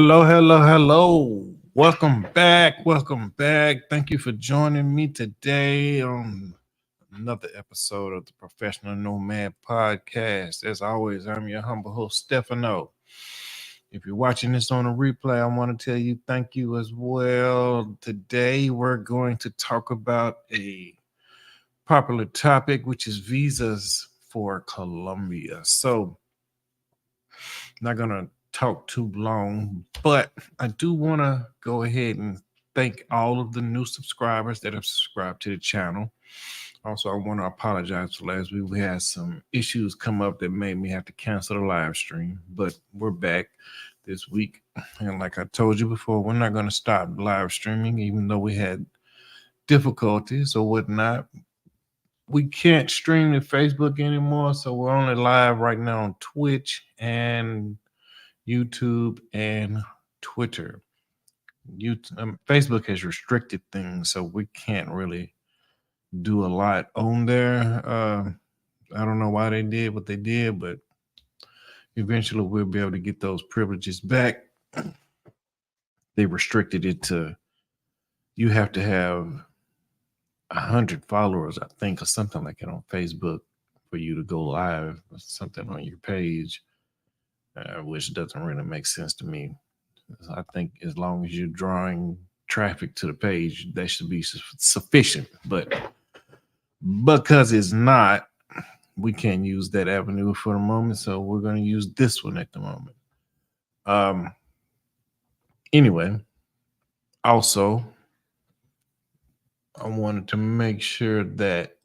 Hello, hello, hello. Welcome back. Welcome back. Thank you for joining me today on another episode of the Professional Nomad Podcast. As always, I'm your humble host, Stefano. If you're watching this on a replay, I want to tell you thank you as well. Today, we're going to talk about a popular topic, which is visas for Colombia. So, not going to talk too long, but I do want to go ahead and thank all of the new subscribers that have subscribed to the channel. Also, I want to apologize for last week. We had some issues come up that made me have to cancel the live stream, but we're back this week. And like I told you before, we're not going to stop live streaming, even though we had difficulties or whatnot. We can't stream to Facebook anymore, so we're only live right now on Twitch and YouTube and Twitter. Facebook has restricted things, so we can't really do a lot on there. I don't know why they did what they did, but eventually we'll be able to get those privileges back. They restricted it to you have to have 100 followers, I think, or something like that on Facebook for you to go live or something on your page, which doesn't really make sense to me. I think as long as you're drawing traffic to the page, that should be sufficient. But because it's not, we can't use that avenue for the moment. So we're going to use this one at the moment. Anyway, also, I wanted to make sure that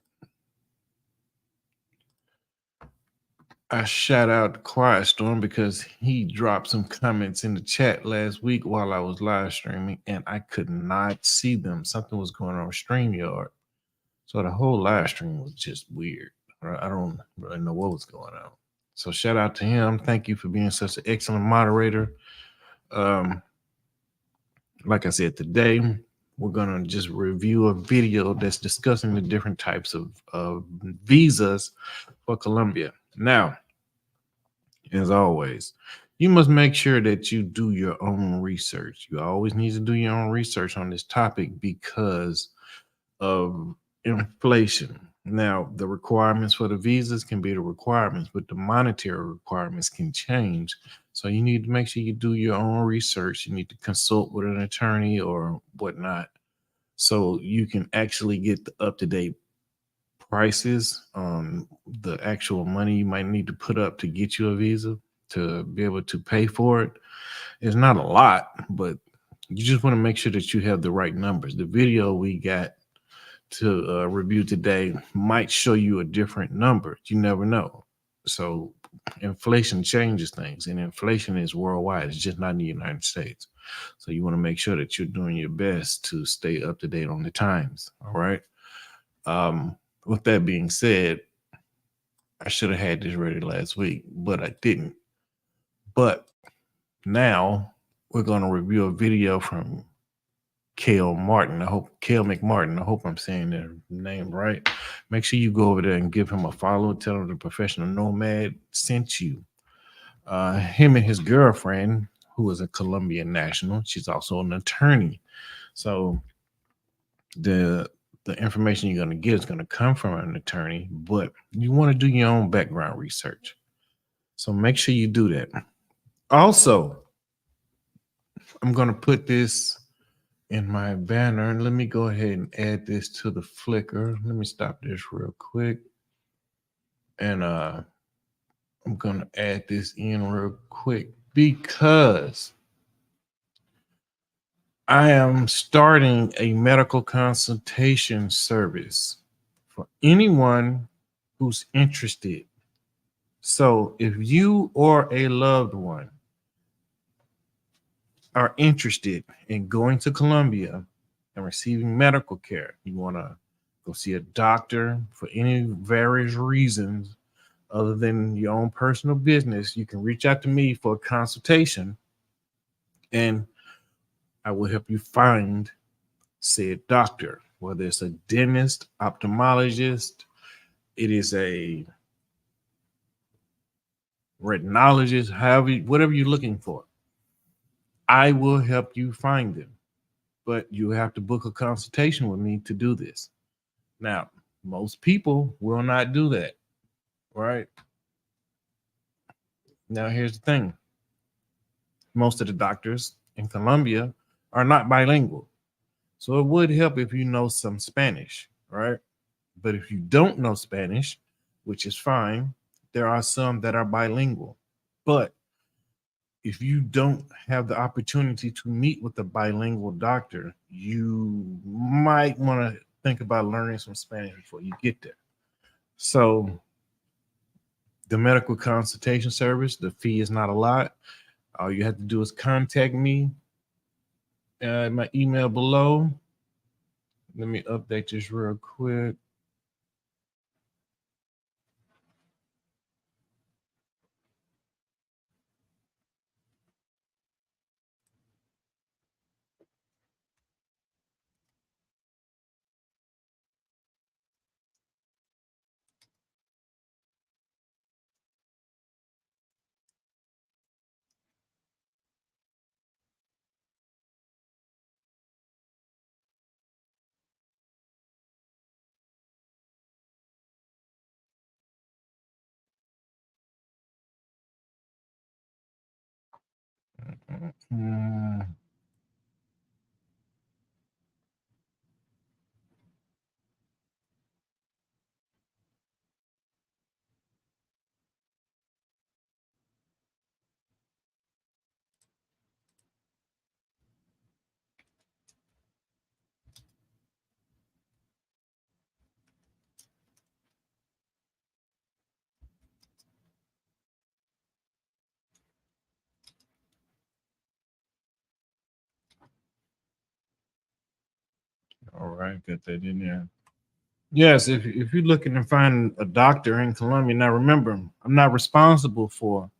I shout out Quiet Storm because he dropped some comments in the chat last week while I was live streaming and I could not see them. Something was going on with StreamYard. So the whole live stream was just weird. I don't really know what was going on. So shout out to him. Thank you for being such an excellent moderator. Like I said, today we're going to just review a video that's discussing the different types of visas for Colombia. Now, as always, you must make sure that you do your own research. You always need to do your own research on this topic because of inflation. Now, the requirements for the visas can be the requirements, but the monetary requirements can change. So you need to make sure you do your own research. You need to consult with an attorney or whatnot so you can actually get the up-to-date prices on the actual money you might need to put up to get you a visa to be able to pay for it. It's not a lot, but you just want to make sure that you have the right numbers. The video we got to review today might show you a different number. You never know. So inflation changes things, and inflation is worldwide. It's just not in the United States. So you want to make sure that you're doing your best to stay up to date on the times. All right. With that being said, I should have had this ready last week, but I didn't. But now we're going to review a video from Kale Martin. Kale McMartin. I hope I'm saying their name right. Make sure you go over there and give him a follow. Tell him the Professional Nomad sent you. Him and his girlfriend, who is a Colombian national, she's also an attorney. So the information you're going to get is going to come from an attorney, but you want to do your own background research. So make sure you do that. Also, I'm going to put this in my banner. And let me go ahead and add this to the Flickr. Let me stop this real quick. And I'm going to add this in real quick because I am starting a medical consultation service for anyone who's interested. So if you or a loved one are interested in going to Colombia and receiving medical care, you want to go see a doctor for any various reasons other than your own personal business, you can reach out to me for a consultation and I will help you find said doctor, whether it's a dentist, ophthalmologist, it is a retinologist, whatever you're looking for. I will help you find them, but you have to book a consultation with me to do this. Now, most people will not do that, right? Now, here's the thing: most of the doctors in Colombia are not bilingual. So it would help if you know some Spanish, right? But if you don't know Spanish, which is fine, there are some that are bilingual. But if you don't have the opportunity to meet with a bilingual doctor, you might want to think about learning some Spanish before you get there. So the medical consultation service, the fee is not a lot. All you have to do is contact me my email below. Let me update this real quick. Mm, all right, got that in there. Yes, if you're looking to find a doctor in Colombia, now remember, I'm not responsible for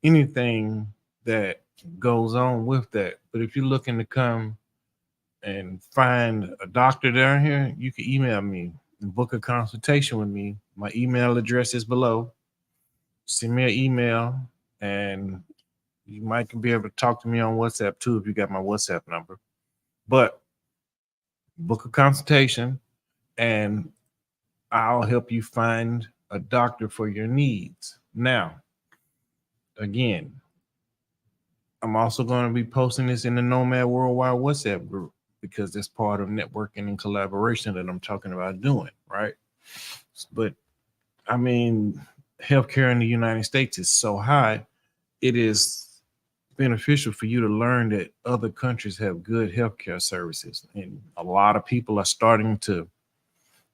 anything that goes on with that. But if you're looking to come and find a doctor down here, you can email me and book a consultation with me. My email address is below. Send me an email, and you might be able to talk to me on WhatsApp too if you got my WhatsApp number. But book a consultation, and I'll help you find a doctor for your needs. Now, again, I'm also going to be posting this in the Nomad Worldwide WhatsApp group because that's part of networking and collaboration that I'm talking about doing, right? But I mean, healthcare in the United States is so high, it is beneficial for you to learn that other countries have good healthcare services. And a lot of people are starting to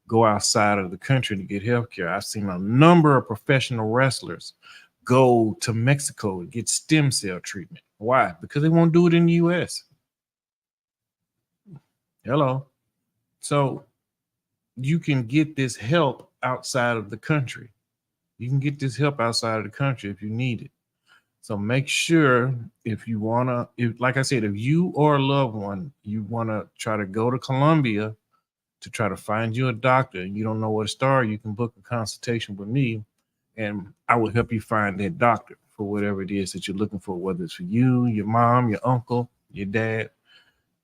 go outside of the country to get healthcare. I've seen a number of professional wrestlers go to Mexico to get stem cell treatment. Why? Because they won't do it in the US. Hello. So you can get this help outside of the country. You can get this help outside of the country if you need it. So make sure if you want to, if like I said, if you or a loved one, you want to try to go to Colombia to try to find you a doctor and you don't know where to start, you can book a consultation with me and I will help you find that doctor for whatever it is that you're looking for, whether it's for you, your mom, your uncle, your dad.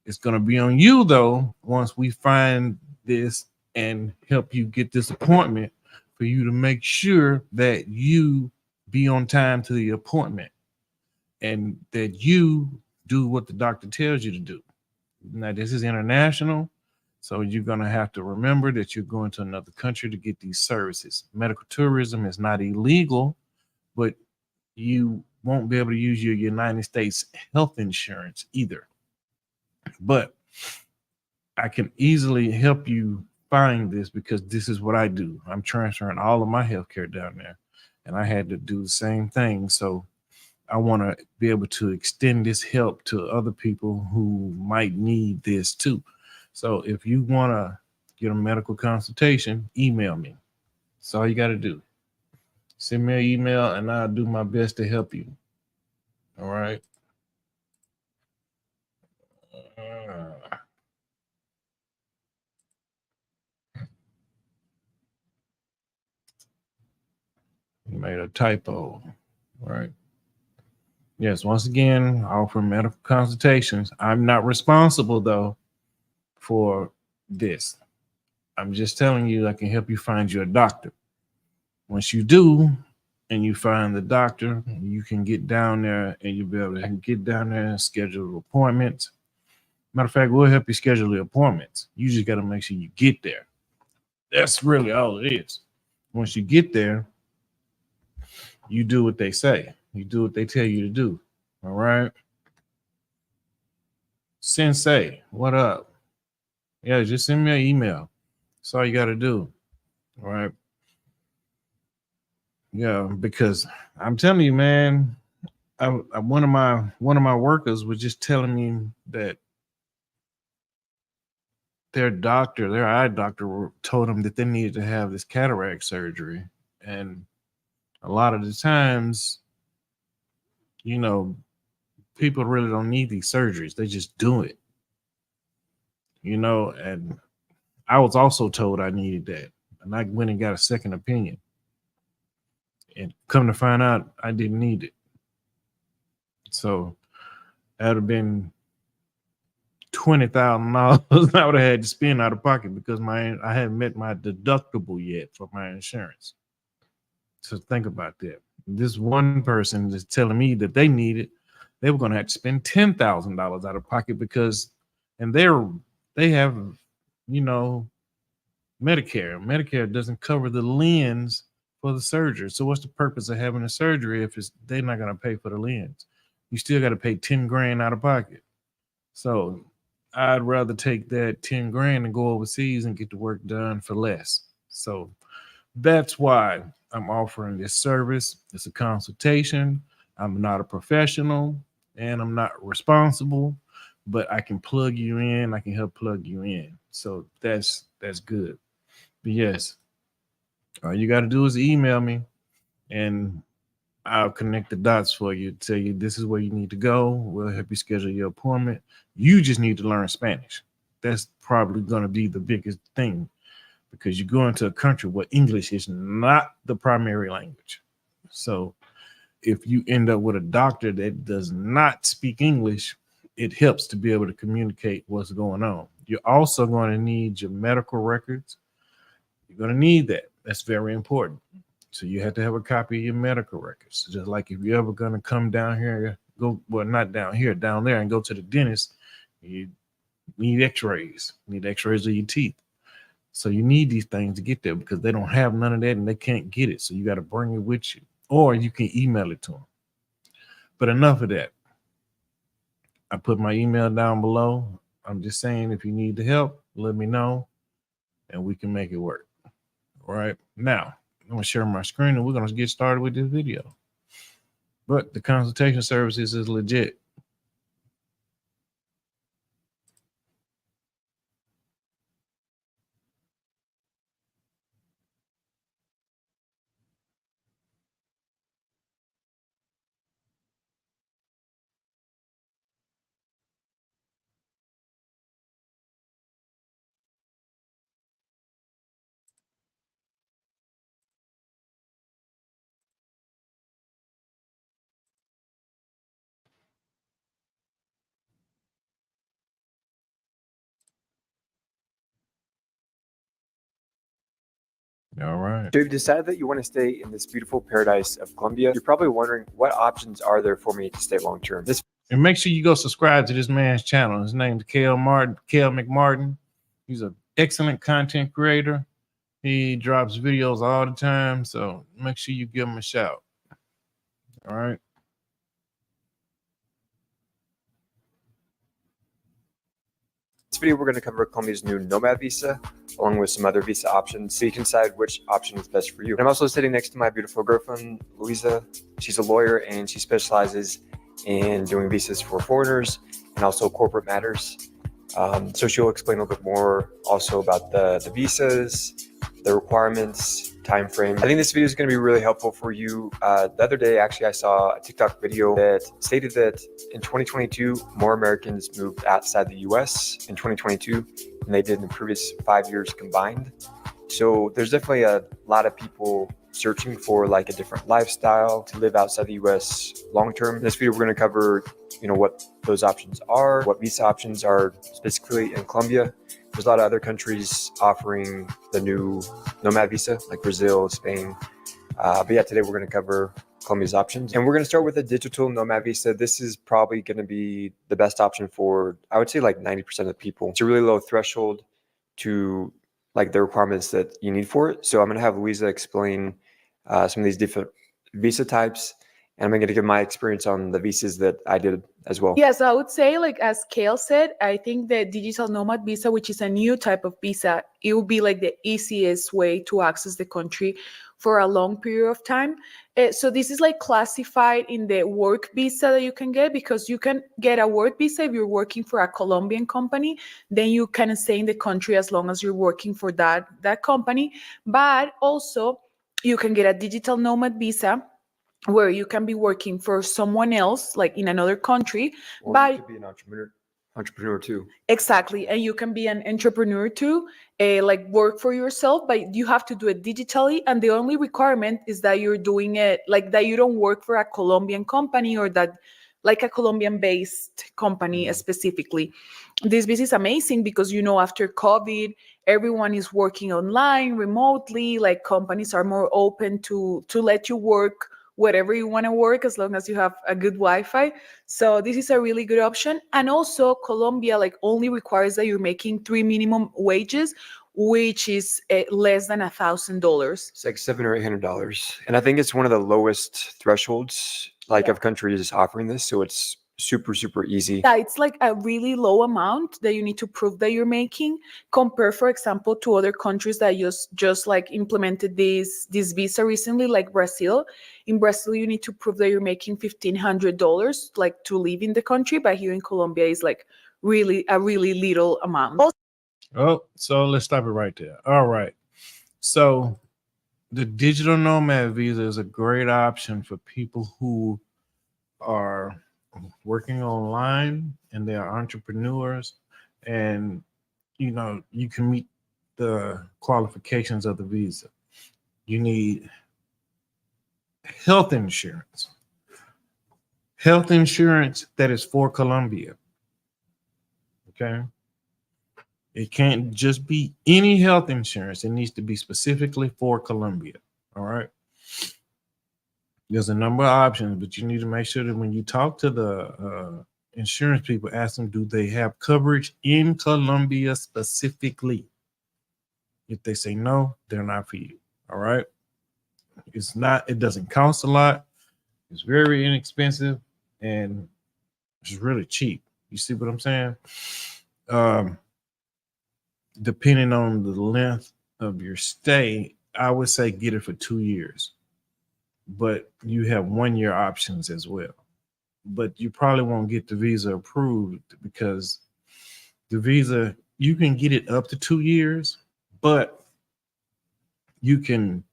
It's going to be on you, though, once we find this and help you get this appointment for you to make sure that you be on time to the appointment and that you do what the doctor tells you to do. Now, this is international. So you're going to have to remember that you're going to another country to get these services. Medical tourism is not illegal, but you won't be able to use your United States health insurance either. But I can easily help you find this because this is what I do. I'm transferring all of my healthcare down there, and I had to do the same thing. So I want to be able to extend this help to other people who might need this too. So if you want to get a medical consultation, email me. That's all you got to do. Send me an email, and I'll do my best to help you. All right. Uh, made a typo. All right. Yes, once again, I offer medical consultations. I'm not responsible though for this. I'm just telling you I can help you find you a doctor. Once you do, and you find the doctor, you can get down there and you'll be able to get down there and schedule appointments. Matter of fact, we'll help you schedule the appointments. You just got to make sure you get there. That's really all it is. Once you get there, you do what they say. You do what they tell you to do. All right. Sensei, what up? Yeah, just send me an email. That's all you got to do. All right. Yeah, because I'm telling you, man, one of my workers was just telling me that their eye doctor told them that they needed to have this cataract surgery, and a lot of the times, you know, people really don't need these surgeries. They just do it, and I was also told I needed that, and I went and got a second opinion, and come to find out I didn't need it. So that would have been $20,000 I would have had to spend out of pocket because I hadn't met my deductible yet for my insurance. So think about that. This one person is telling me that they need it. They were going to have to spend $10,000 out of pocket because, and they have, Medicare. Medicare doesn't cover the lens for the surgery. So what's the purpose of having a surgery if they're not going to pay for the lens? You still got to pay 10 grand out of pocket. So I'd rather take that 10 grand and go overseas and get the work done for less. So that's why I'm offering this service. It's a consultation. I'm not a professional and I'm not responsible, but I can plug you in. I can help plug you in. So that's good. But yes, all you got to do is email me and I'll connect the dots for you, tell you this is where you need to go. We'll help you schedule your appointment. You just need to learn Spanish. That's probably going to be the biggest thing because you go into a country where English is not the primary language. So if you end up with a doctor that does not speak English, it helps to be able to communicate what's going on. You're also going to need your medical records. You're going to need that. That's very important. So you have to have a copy of your medical records. Just like if you're ever going to come down here, not down here, down there and go to the dentist, you need x-rays. You need x-rays of your teeth. So you need these things to get there because they don't have none of that and they can't get it. So you got to bring it with you or you can email it to them. But enough of that. I put my email down below. I'm just saying if you need the help, let me know and we can make it work. All right. Now, I'm going to share my screen and we're going to get started with this video. But the consultation services is legit. All right. So you've decided that you want to stay in this beautiful paradise of Colombia. You're probably wondering what options are there for me to stay long term. And make sure you go subscribe to this man's channel. His name's Kale McMartin. He's an excellent content creator. He drops videos all the time. So make sure you give him a shout. All right. This video, we're going to cover Colombia's new Nomad visa, along with some other visa options, so you can decide which option is best for you. And I'm also sitting next to my beautiful girlfriend, Louisa. She's a lawyer and she specializes in doing visas for foreigners and also corporate matters. So she'll explain a little bit more also about the visas, the requirements, time frame. I think this video is going to be really helpful for you. The other day, actually, I saw a TikTok video that stated that in 2022, more Americans moved outside the US in 2022 than they did in the previous 5 years combined. So there's definitely a lot of people searching for like a different lifestyle to live outside the US long term. In this video, we're going to cover, what those options are, what visa options are specifically in Colombia. There's a lot of other countries offering the new nomad visa, like Brazil, Spain. But yeah, today we're going to cover Colombia's options. And we're going to start with a digital nomad visa. This is probably going to be the best option for, I would say, like 90% of the people. It's a really low threshold to like the requirements that you need for it. So I'm going to have Luisa explain some of these different visa types, and I'm going to give my experience on the visas that I did as well. Yes, I would say, like as Kale said, I think the digital nomad visa, which is a new type of visa, it will be like the easiest way to access the country for a long period of time. So this is like classified in the work visa that you can get, because you can get a work visa if you're working for a Colombian company. Then you can stay in the country as long as you're working for that company. But also you can get a digital nomad visa where you can be working for someone else, like in another country. Or but you could be an entrepreneur too. Exactly, and you can be an entrepreneur too, like work for yourself, but you have to do it digitally. And the only requirement is that you're doing it like that. You don't work for a Colombian company, or that like a Colombian-based company specifically. This business is amazing because after COVID, everyone is working online, remotely. Like companies are more open to let you work wherever you want to work, as long as you have a good Wi-Fi. So this is a really good option. And also Colombia like only requires that you're making 3 minimum wages, which is less than $1,000. It's like $700 or $800, and I think it's one of the lowest thresholds of countries offering this. So it's super easy. Yeah, it's like a really low amount that you need to prove that you're making, compare, for example, to other countries that just like implemented this visa recently, like Brazil. In Brazil, you need to prove that you're making $1,500 like to live in the country, but here in Colombia is like really little amount. Oh, so let's stop it right there. All right. So the digital nomad visa is a great option for people who are working online and they are entrepreneurs, and you can meet the qualifications of the visa. You need health insurance that is for Colombia. Okay, it can't just be any health insurance. It needs to be specifically for Colombia. All right. There's a number of options, but you need to make sure that when you talk to the insurance people, ask them, do they have coverage in Colombia specifically? If they say no, they're not for you. All right. It doesn't cost a lot. It's very inexpensive, and it's really cheap. You see what I'm saying? Depending on the length of your stay, I would say get it for 2 years. But you have 1 year options as well. But you probably won't get the visa approved, because the visa, you can get it up to 2 years, but you can,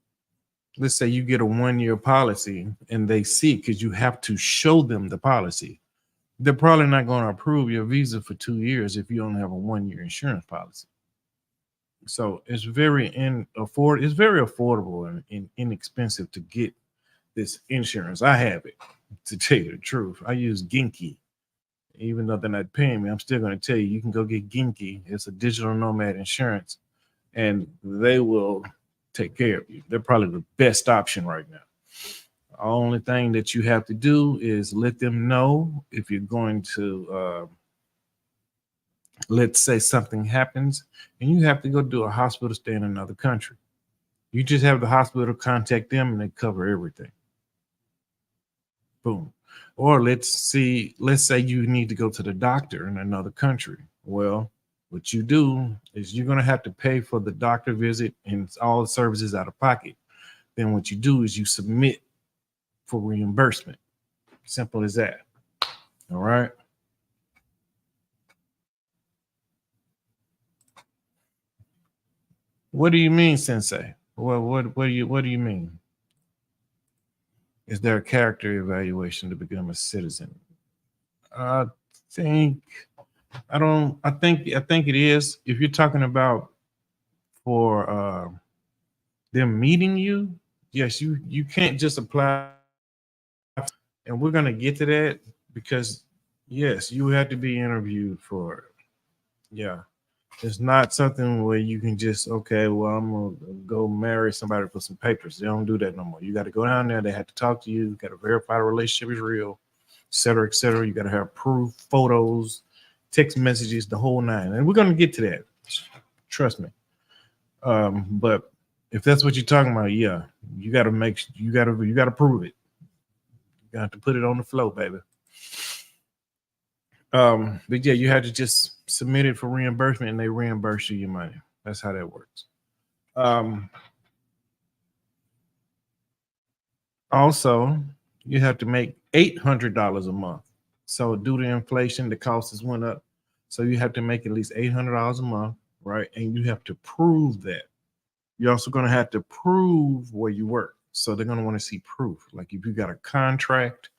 let's say you get a 1 year policy and they see, because you have to show them the policy. They're probably not going to approve your visa for 2 years if you only have a 1 year insurance policy. So it's very affordable and inexpensive to get this insurance. I have it, to tell you the truth. I use Genki. Even though they're not paying me, I'm still going to tell you, you can go get Genki. It's a digital nomad insurance, and they will take care of you. They're probably the best option right now. The only thing that you have to do is let them know if you're going to, let's say something happens and you have to go do a hospital stay in another country. You just have the hospital contact them and they cover everything. Boom. Or let's say you need to go to the doctor in another country. Well, what you do is you're going to have to pay for the doctor visit and all the services out of pocket. Then what you do is you submit for reimbursement. Simple as that. All right. What do you mean, Sensei? What do you mean? Is there a character evaluation to become a citizen? I think it is. If you're talking about for them meeting you, yes, you can't just apply. And we're gonna get to that because yes, you have to be interviewed for it. Yeah. It's not something where you can just, okay, well, I'm gonna go marry somebody for some papers. They don't do that no more. You got to go down there. They have to talk to you. Got to verify the relationship is real, et cetera, et cetera. You got to have proof, photos, text messages, the whole nine. And we're gonna get to that. Trust me. But if that's what you're talking about, yeah, you got to you got to prove it. You got to put it on the floor, baby. But yeah, you had to just submit it for reimbursement, and they reimburse you your money. That's how that works. Also, you have to make $800 a month. So due to inflation, the cost has went up. So you have to make at least $800 a month, right? And you have to prove that. You're also going to have to prove where you work. So they're going to want to see proof. Like if you got a contract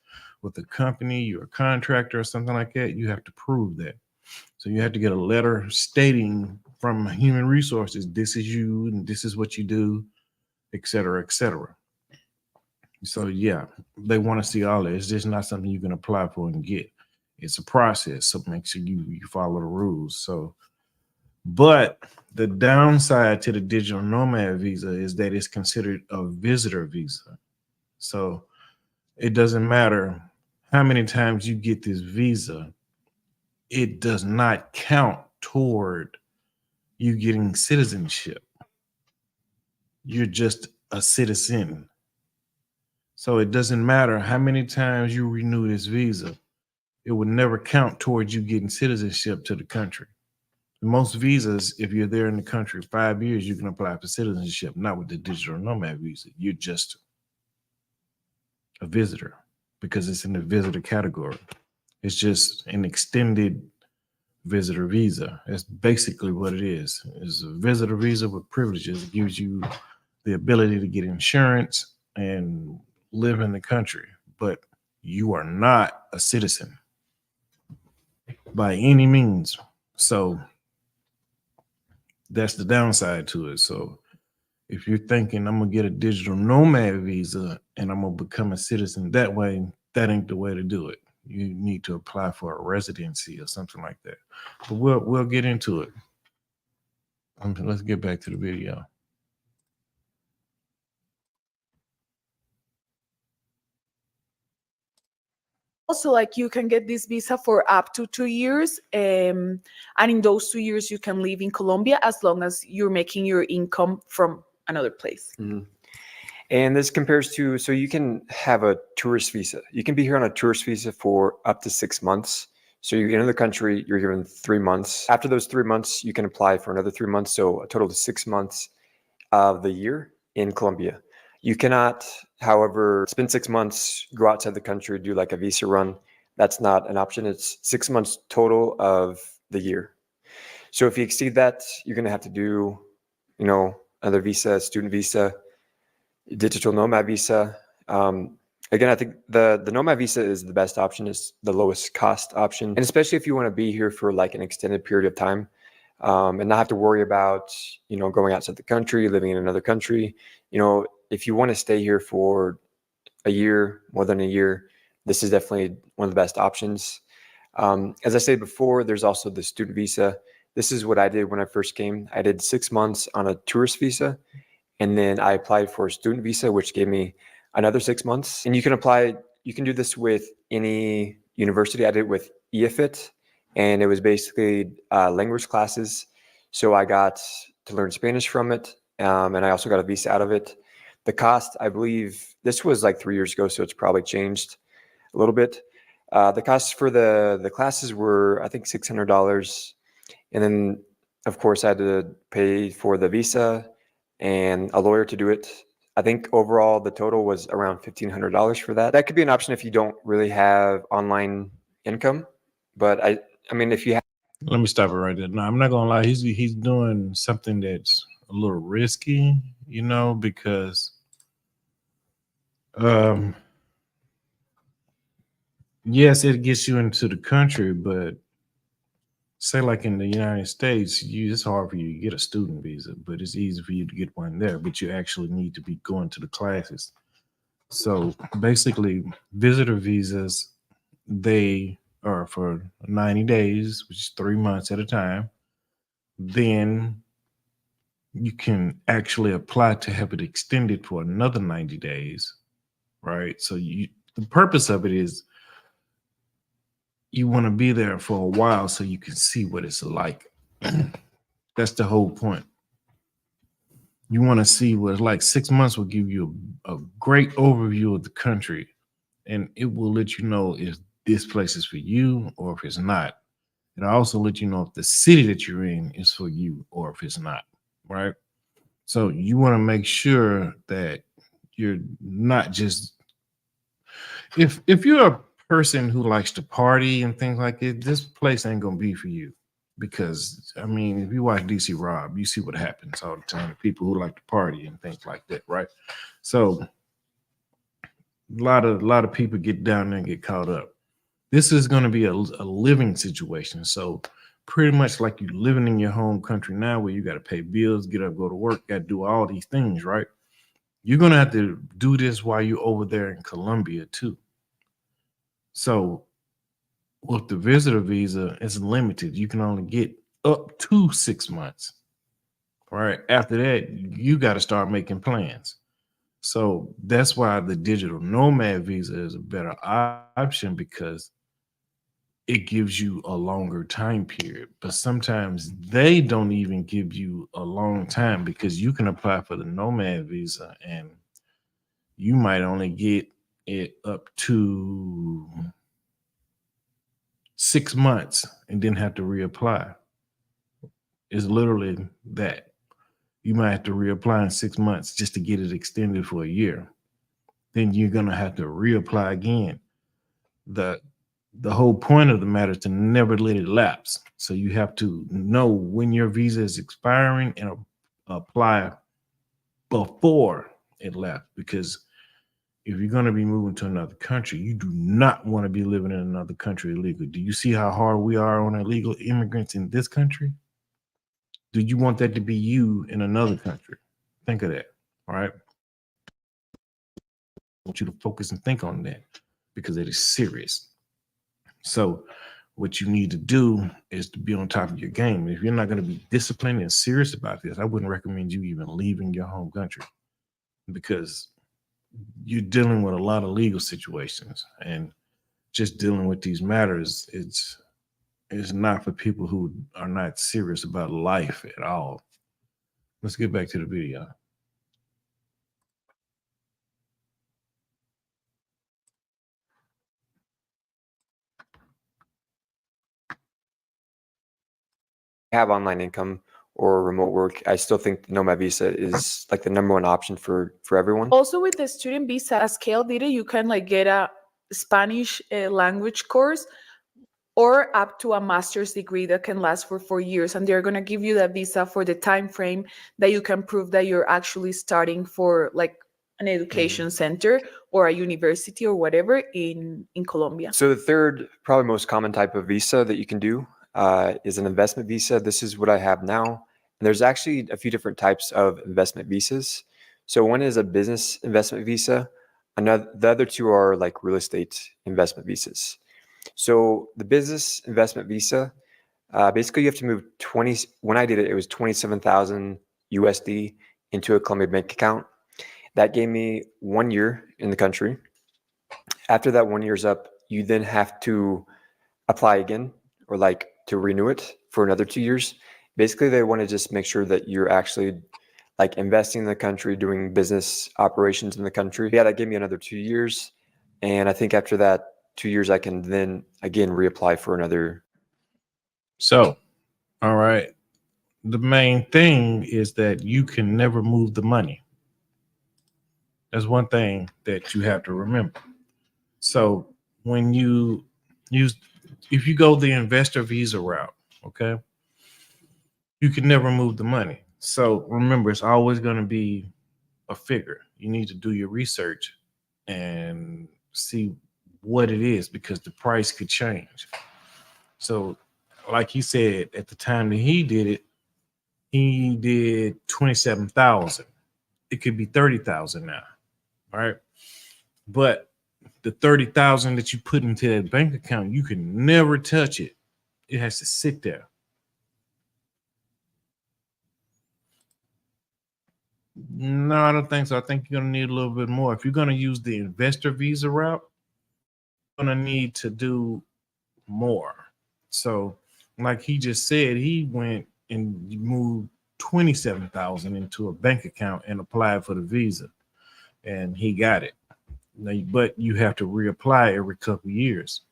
with a company, you're a contractor or something like that, you have to prove that. So you have to get a letter stating from human resources, this is you and this is what you do, et cetera, et cetera. So yeah, they want to see all that. It's just not something you can apply for and get. It's a process. So make sure you follow the rules. So, but the downside to the digital nomad visa is that it's considered a visitor visa. So it doesn't matter how many times you get this visa, it does not count toward you getting citizenship. You're just a citizen. So it doesn't matter how many times you renew this visa, it would never count towards you getting citizenship to the country. Most visas, if you're there in the country 5 years, you can apply for citizenship, not with the digital nomad visa. You're just a visitor because it's in the visitor category. It's just an extended visitor visa. That's basically what it is. It's a visitor visa with privileges. It gives you the ability to get insurance and live in the country, but you are not a citizen by any means. So that's the downside to it. So if you're thinking I'm gonna get a digital nomad visa and I'm gonna become a citizen that way, that ain't the way to do it. You need to apply for a residency or something like that. But we'll get into it. Let's get back to the video. Also, like you can get this visa for up to 2 years, and in those 2 years you can live in Colombia as long as you're making your income from another place. Mm-hmm. And this compares to, so you can have a tourist visa. You can be here on a tourist visa for up to 6 months. So you enter the country, you're given 3 months. After those 3 months, you can apply for another 3 months. So a total of 6 months of the year in Colombia. You cannot, however, spend 6 months, go outside the country, do like a visa run. That's not an option. It's 6 months total of the year. So if you exceed that, you're going to have to do, another visa, student visa, digital nomad visa. Again, I think the nomad visa is the best option. It's the lowest cost option. And especially if you want to be here for like an extended period of time, and not have to worry about, going outside the country, living in another country. If you want to stay here for a year, more than a year, this is definitely one of the best options. As I said before, there's also the student visa. This is what I did when I first came. I did 6 months on a tourist visa, and then I applied for a student visa, which gave me another 6 months. And you can do this with any university. I did it with EFIT, and it was basically language classes. So I got to learn Spanish from it, and I also got a visa out of it. The cost, I believe, this was like 3 years ago, so it's probably changed a little bit. The costs for the classes were, I think, $600. And then, of course, I had to pay for the visa and a lawyer to do it. I think overall the total was around $1,500 for that. That could be an option if you don't really have online income. But I mean, if you have. Let me stop it right there. No, I'm not gonna lie. He's doing something that's a little risky, because yes, it gets you into the country, but say like in the United States, it's hard for you to get a student visa, but it's easy for you to get one there. But you actually need to be going to the classes. So basically, visitor visas, they are for 90 days, which is 3 months at a time. Then you can actually apply to have it extended for another 90 days, right? So the purpose of it is you want to be there for a while so you can see what it's like. That's the whole point. You want to see what it's like. 6 months will give you a great overview of the country, and it will let you know if this place is for you or if it's not. It'll also let you know if the city that you're in is for you or if it's not, right? So you want to make sure that you're not just if you're a person who likes to party and things like that, this place ain't gonna be for you. Because I mean, if you watch DC Rob, you see what happens all the time. People who like to party and things like that, right? So a lot of people get down there and get caught up. This is going to be a living situation. So pretty much like you living in your home country now, where you got to pay bills, get up, go to work, got to do all these things, right? You're going to have to do this while you're over there in Colombia too. So with the visitor visa, it's limited. You can only get up to 6 months. Right. After that, you got to start making plans. So that's why the digital nomad visa is a better option, because it gives you a longer time period. But sometimes they don't even give you a long time, because you can apply for the nomad visa and you might only get it up to 6 months and then have to reapply. It's literally that. You might have to reapply in 6 months just to get it extended for a year. Then you're going to have to reapply again. The whole point of the matter is to never let it lapse. So you have to know when your visa is expiring and apply before it lapses. Because if you're going to be moving to another country, you do not want to be living in another country illegally. Do you see how hard we are on illegal immigrants in this country? Do you want that to be you in another country? Think of that. All right. I want you to focus and think on that, because it is serious. So what you need to do is to be on top of your game. If you're not going to be disciplined and serious about this, I wouldn't recommend you even leaving your home country, because you're dealing with a lot of legal situations, and just dealing with these matters, it's not for people who are not serious about life at all. Let's get back to the video. Have online income or remote work, I still think the Nomad visa is like the number one option for everyone. Also, with the student visa, as Kale did it, you can like get a Spanish language course or up to a master's degree that can last for 4 years, and they're going to give you that visa for the time frame that you can prove that you're actually studying for like an education center or a university or whatever in Colombia. So the third, probably most common type of visa that you can do is an investment visa. This is what I have now. And there's actually a few different types of investment visas. So one is a business investment visa. The other two are like real estate investment visas. So the business investment visa, basically you have to move 20, when I did it, it was 27,000 USD into a Colombian bank account. That gave me 1 year in the country. After that 1 year's up, you then have to apply again, or like to renew it for another 2 years. Basically, they want to just make sure that you're actually like investing in the country, doing business operations in the country. Yeah, that gave me another 2 years. And I think after that 2 years, I can then again reapply for another. So, all right. The main thing is that you can never move the money. That's one thing that you have to remember. So when you use, if you go the investor visa route, okay, you can never move the money. So remember, it's always going to be a figure. You need to do your research and see what it is, because the price could change. So like he said, at the time that he did 27,000. It could be 30,000 now, right? But the 30,000 that you put into that bank account, you can never touch it. It has to sit there. No, I don't think so. I think you're going to need a little bit more. If you're going to use the investor visa route, you're going to need to do more. So, like he just said, he went and moved 27,000 into a bank account and applied for the visa, and he got it. Now, but you have to reapply every couple of years.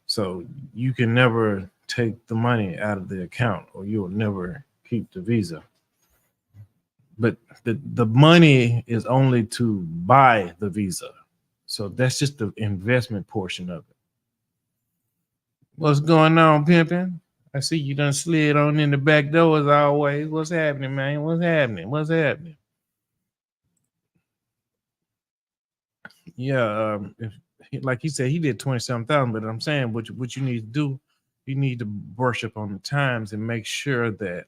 So you can never take the money out of the account, or you'll never keep the visa. But the money is only to buy the visa. So that's just the investment portion of it. What's going on, pimpin'? I see you done slid on in the back door as always. What's happening, man? What's happening? What's happening? Yeah, like he said, he did 27,000. But I'm saying what you need to do, you need to brush up on the times and make sure that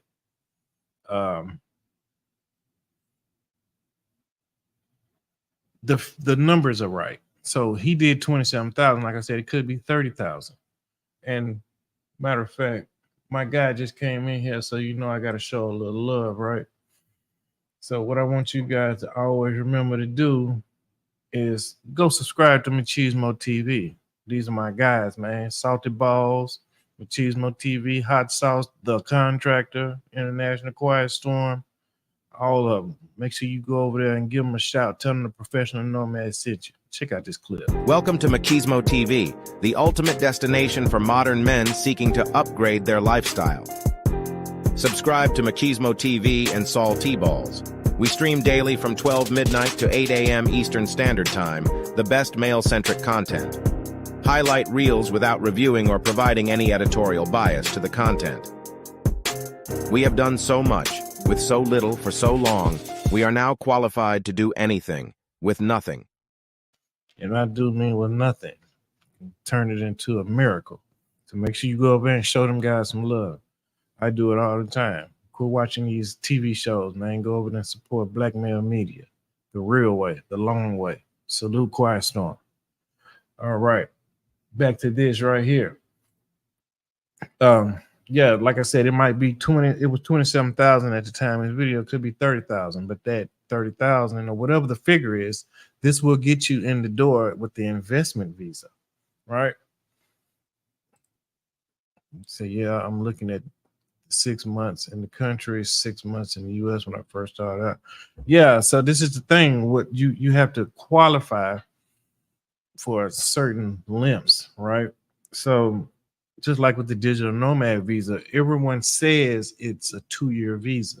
the numbers are right. So he did 27,000. Like I said, it could be 30,000. And matter of fact, my guy just came in here, so you know I got to show a little love, right? So what I want you guys to always remember to do is go subscribe to Machismo TV. These are my guys, man. Salty Balls, Machismo TV, Hot Sauce, The Contractor, International Quiet Storm, all of them. Make sure you go over there and give them a shout. Tell them the Professional Nomad sent you. Check out this clip. Welcome to Machismo TV, the ultimate destination for modern men seeking to upgrade their lifestyle. Subscribe to Machismo TV and Saul T-Balls. We stream daily from 12 midnight to 8 a.m. Eastern Standard Time, the best male-centric content. Highlight reels without reviewing or providing any editorial bias to the content. We have done so much, with so little for so long, we are now qualified to do anything, with nothing. And I do mean with nothing. Turn it into a miracle. So make sure you go over there and show them guys some love. I do it all the time. Quit watching these TV shows, man. Go over there and support black male media. The real way, the long way. Salute Quiet Storm. All right. Back to this right here. Yeah, like I said, it might be 20, it was 27,000 at the time. This video could be 30,000, but that 30,000 or whatever the figure is, this will get you in the door with the investment visa, right? So yeah, I'm looking at 6 months in the country, 6 months in the US when I first started out. Yeah, so this is the thing. What you have to qualify for certain limits, right? So just like with the digital nomad visa, everyone says it's a 2-year visa.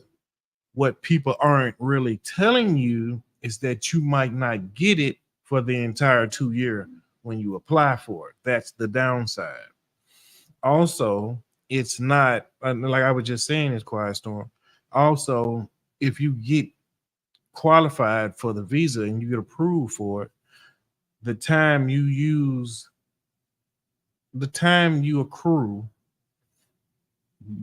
What people aren't really telling you is that you might not get it for the entire 2 year when you apply for it. That's the downside. Also, it's not like I was just saying, it's Quiet Storm. Also, if you get qualified for the visa and you get approved for it, the time you accrue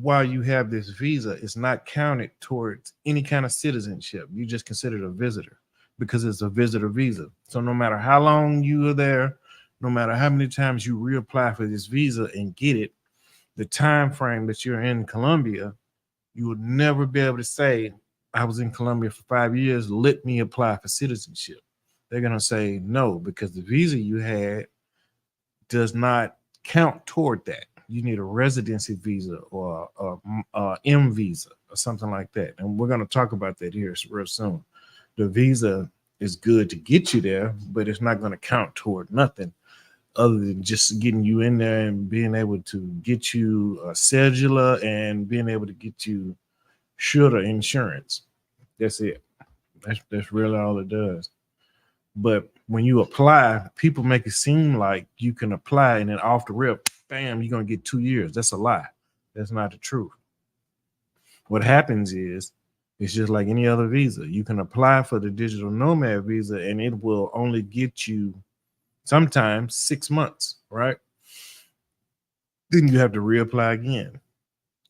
while you have this visa is not counted towards any kind of citizenship. You just considered a visitor because it's a visitor visa. So no matter how long you are there, no matter how many times you reapply for this visa and get it, the time frame that you're in Colombia, you would never be able to say, I was in Colombia for 5 years, let me apply for citizenship. They're going to say no, because the visa you had does not count toward that. You need a residency visa or a M visa or something like that. And we're going to talk about that here real soon. The visa is good to get you there, but it's not going to count toward nothing other than just getting you in there and being able to get you a cedula and being able to get you shoulda insurance. That's it. That's really all it does. But when you apply, people make it seem like you can apply and then off the rip, bam, you're going to get 2 years. That's a lie. That's not the truth. What happens is, it's just like any other visa. You can apply for the digital nomad visa and it will only get you sometimes 6 months, right? Then you have to reapply again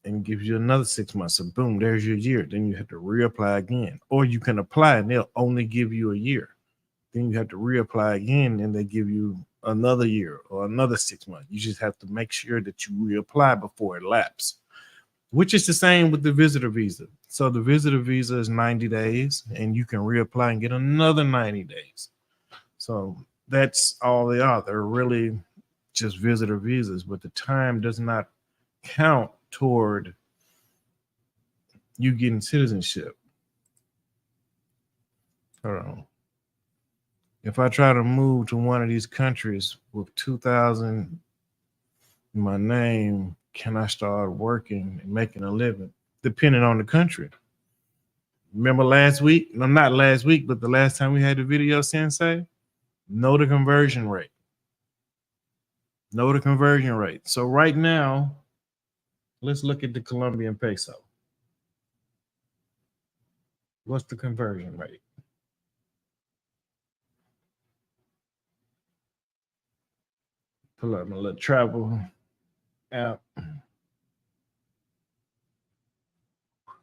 and gives you another 6 months. So boom, there's your year. Then you have to reapply again. Or you can apply and they'll only give you a year. Then you have to reapply again and they give you another year or another 6 months. You just have to make sure that you reapply before it lapses, which is the same with the visitor visa. So the visitor visa is 90 days and you can reapply and get another 90 days. So that's all they are. They're really just visitor visas, but the time does not count toward you getting citizenship. Hold on. If I try to move to one of these countries with 2,000 in my name, can I start working and making a living? Depending on the country. Remember last week? No, not last week, but the last time we had the video, Sensei? Know the conversion rate. Know the conversion rate. So right now, let's look at the Colombian peso. What's the conversion rate? Pull up my little travel app.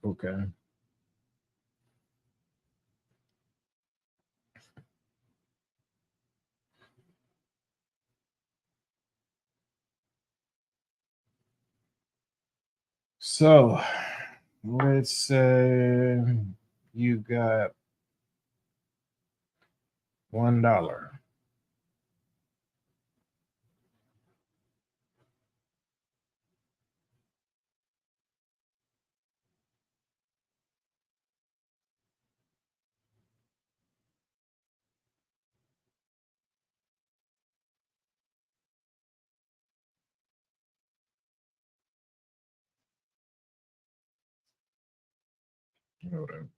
Okay. So let's say you got $1. Hold on.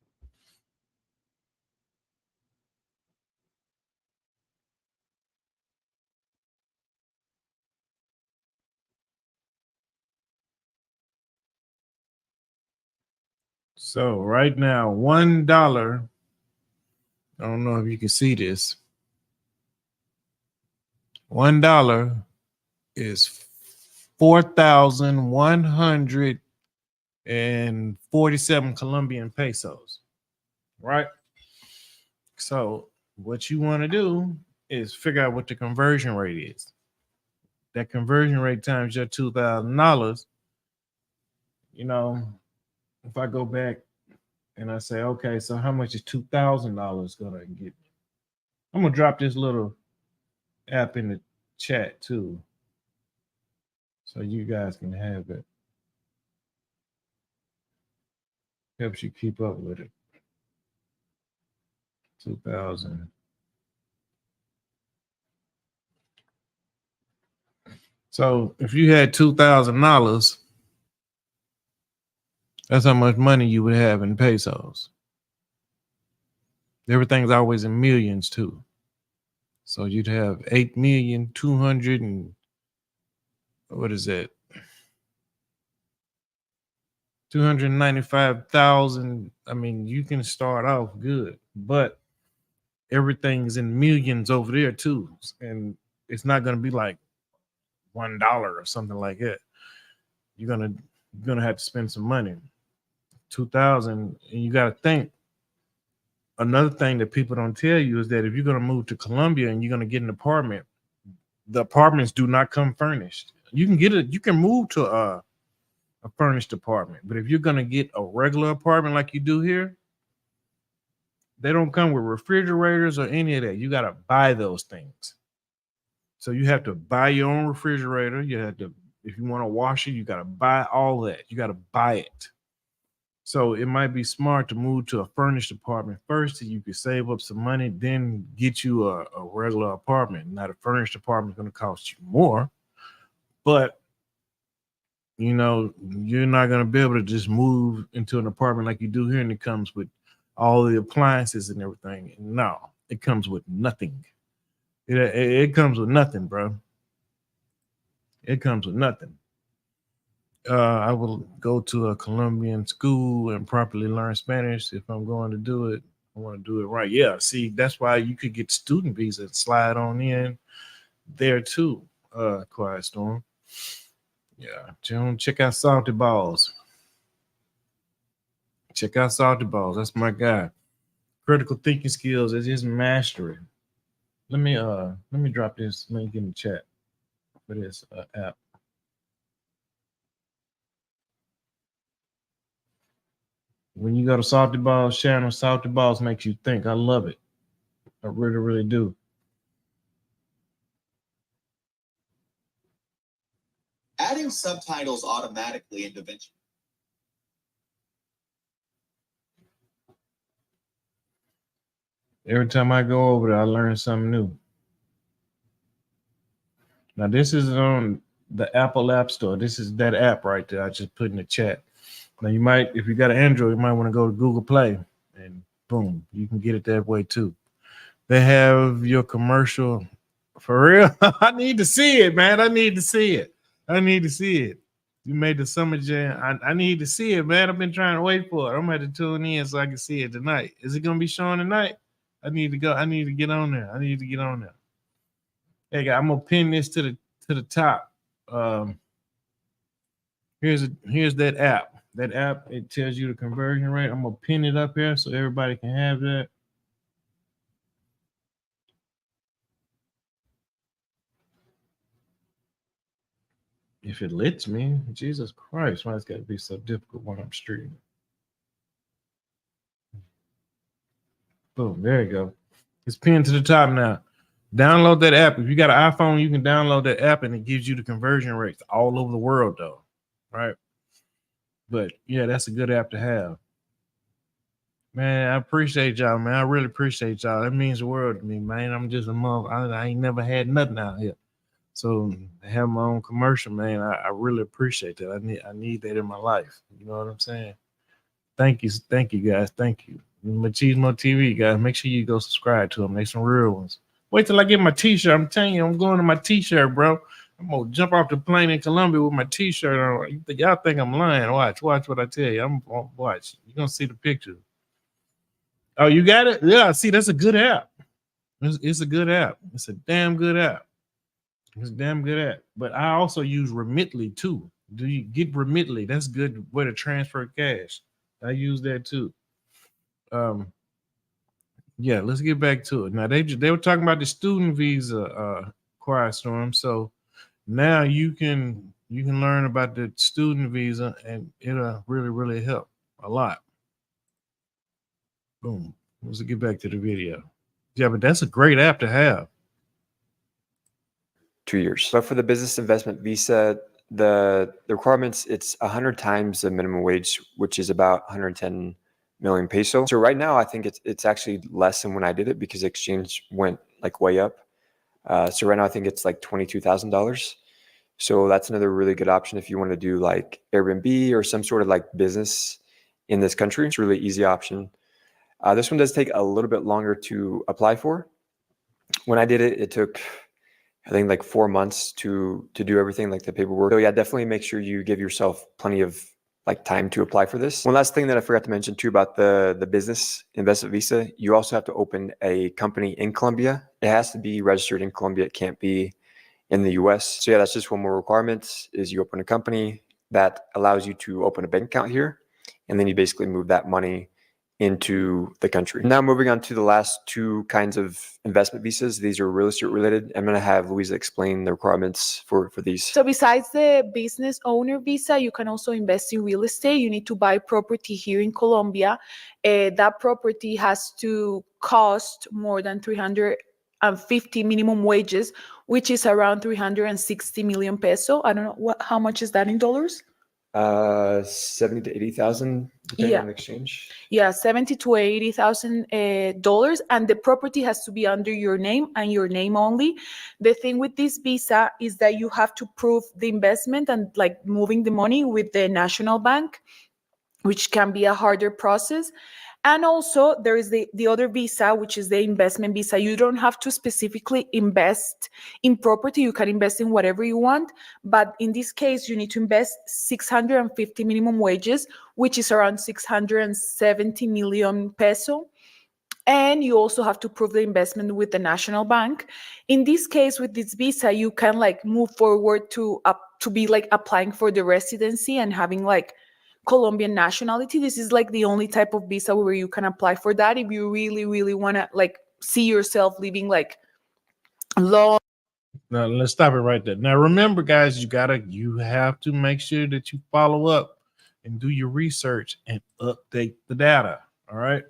So right now, $1. I don't know if you can see this. $1 is 4,147 Colombian pesos. Right? So what you want to do is figure out what the conversion rate is. That conversion rate times your $2,000. You know, if I go back and I say, okay, so how much is $2,000 gonna get me? I'm gonna drop this little app in the chat too, so you guys can have it. Helps you keep up with it. 2,000. So if you had $2,000, that's how much money you would have in pesos. Everything's always in millions too. So you'd have 8,200,000 and what is that? 295,000. I mean, you can start off good, but everything's in millions over there too. And it's not gonna be like $1 or something like that. You're gonna have to spend some money. 2,000, and you gotta think. Another thing that people don't tell you is that if you're gonna move to Colombia and you're gonna get an apartment, the apartments do not come furnished. You can move to a furnished apartment, but if you're gonna get a regular apartment like you do here, they don't come with refrigerators or any of that. You gotta buy those things. So you have to buy your own refrigerator. You have to, if you want to wash it, you gotta buy all that. You gotta buy it. So it might be smart to move to a furnished apartment first, so you can save up some money, then get you a regular apartment. Now the furnished apartment is gonna cost you more, but you know, you're not going to be able to just move into an apartment like you do here and it comes with all the appliances and everything. No, it comes with nothing. It comes with nothing, bro. It comes with nothing. I will go to a Colombian school and properly learn Spanish if I'm going to do it. I want to do it right. Yeah, see, that's why you could get student visa and slide on in there too, Quiet Storm. Yeah, check out Salty Balls. Check out Salty Balls. That's my guy. Critical thinking skills is his mastery. Let me drop this link in the chat for this app. When you go to Salty Balls channel, Salty Balls makes you think. I love it. I really, really do. Adding subtitles automatically in DaVinci. Every time I go over there, I learn something new. Now, this is on the Apple App Store. This is that app right there I just put in the chat. Now, you might, if you got an Android, you might want to go to Google Play, and boom, you can get it that way too. They have your commercial. For real? I need to see it, man. I need to see it. You made the Summer Jam. I need to see it, man. I've been trying to wait for it. I'm going to tune in so I can see it tonight. Is it going to be showing tonight? I need to go. I need to get on there. Hey, guys, I'm gonna pin this to the top. Here's that app. That app, it tells you the conversion rate. I'm gonna pin it up here so everybody can have that. If it lets me, Jesus Christ, why it's got to be so difficult when I'm streaming? Boom, there you go. It's pinned to the top now. Download that app. If you got an iPhone, you can download that app and it gives you the conversion rates all over the world, though. Right? But yeah, that's a good app to have. Man, I appreciate y'all, man. I really appreciate y'all. That means the world to me, man. I'm just a mother. I ain't never had nothing out here. So to have my own commercial, man, I really appreciate that. I need that in my life. You know what I'm saying? Thank you guys. Thank you. Machismo TV, guys. Make sure you go subscribe to them. They some real ones. Wait till I get my t-shirt. I'm telling you, I'm going to my t-shirt, bro. I'm gonna jump off the plane in Colombia with my t-shirt on. Y'all think I'm lying? Watch what I tell you. I'm watch. You're gonna see the picture. Oh, you got it? Yeah. See, that's a good app. It's a good app. It's a damn good app. It's a damn good app. But I also use Remitly too. Do you get Remitly? That's good way to transfer cash. I use that too. Yeah, let's get back to it. Now they were talking about the student visa quiet storm. So now you can learn about the student visa and it'll really, really help a lot. Boom. Let's get back to the video. Yeah, but that's a great app to have. 2 years. But for the business investment visa, the requirements, it's 100 times the minimum wage, which is about 110 million peso. So right now, I think it's actually less than when I did it because exchange went like way up. So right now, I think it's like $22,000. So that's another really good option if you want to do like Airbnb or some sort of like business in this country. It's a really easy option. This one does take a little bit longer to apply for. When I did it, it took, I think, like 4 months to do everything, like the paperwork. So yeah, definitely make sure you give yourself plenty of like time to apply for this. One last thing that I forgot to mention too about the business investment visa, you also have to open a company in Colombia. It has to be registered in Colombia. It can't be in the US. So yeah, that's just one more requirement is you open a company that allows you to open a bank account here. And then you basically move that money into the country. Now moving on to the last two kinds of investment visas. These are real estate related. I'm going to have Luisa explain the requirements for these. So besides the business owner visa, you can also invest in real estate. You need to buy property here in Colombia. That property has to cost more than 350 minimum wages, which is around 360 million peso. I don't know how much is that in dollars? 70 to 80,000 depending on the exchange. Yeah, 70 to 80,000 dollars, and the property has to be under your name and your name only. The thing with this visa is that you have to prove the investment and like moving the money with the national bank, which can be a harder process. And also there is the other visa, which is the investment visa. You don't have to specifically invest in property. You can invest in whatever you want. But in this case, you need to invest 650 minimum wages, which is around 670 million peso. And you also have to prove the investment with the national bank. In this case, with this visa, you can like move forward to be like applying for the residency and having like Colombian nationality. This is like the only type of visa where you can apply for that if you really, really want to like see yourself living like long. Now let's stop it right there. Now remember, guys, you have to make sure that you follow up and do your research and update the data. All right.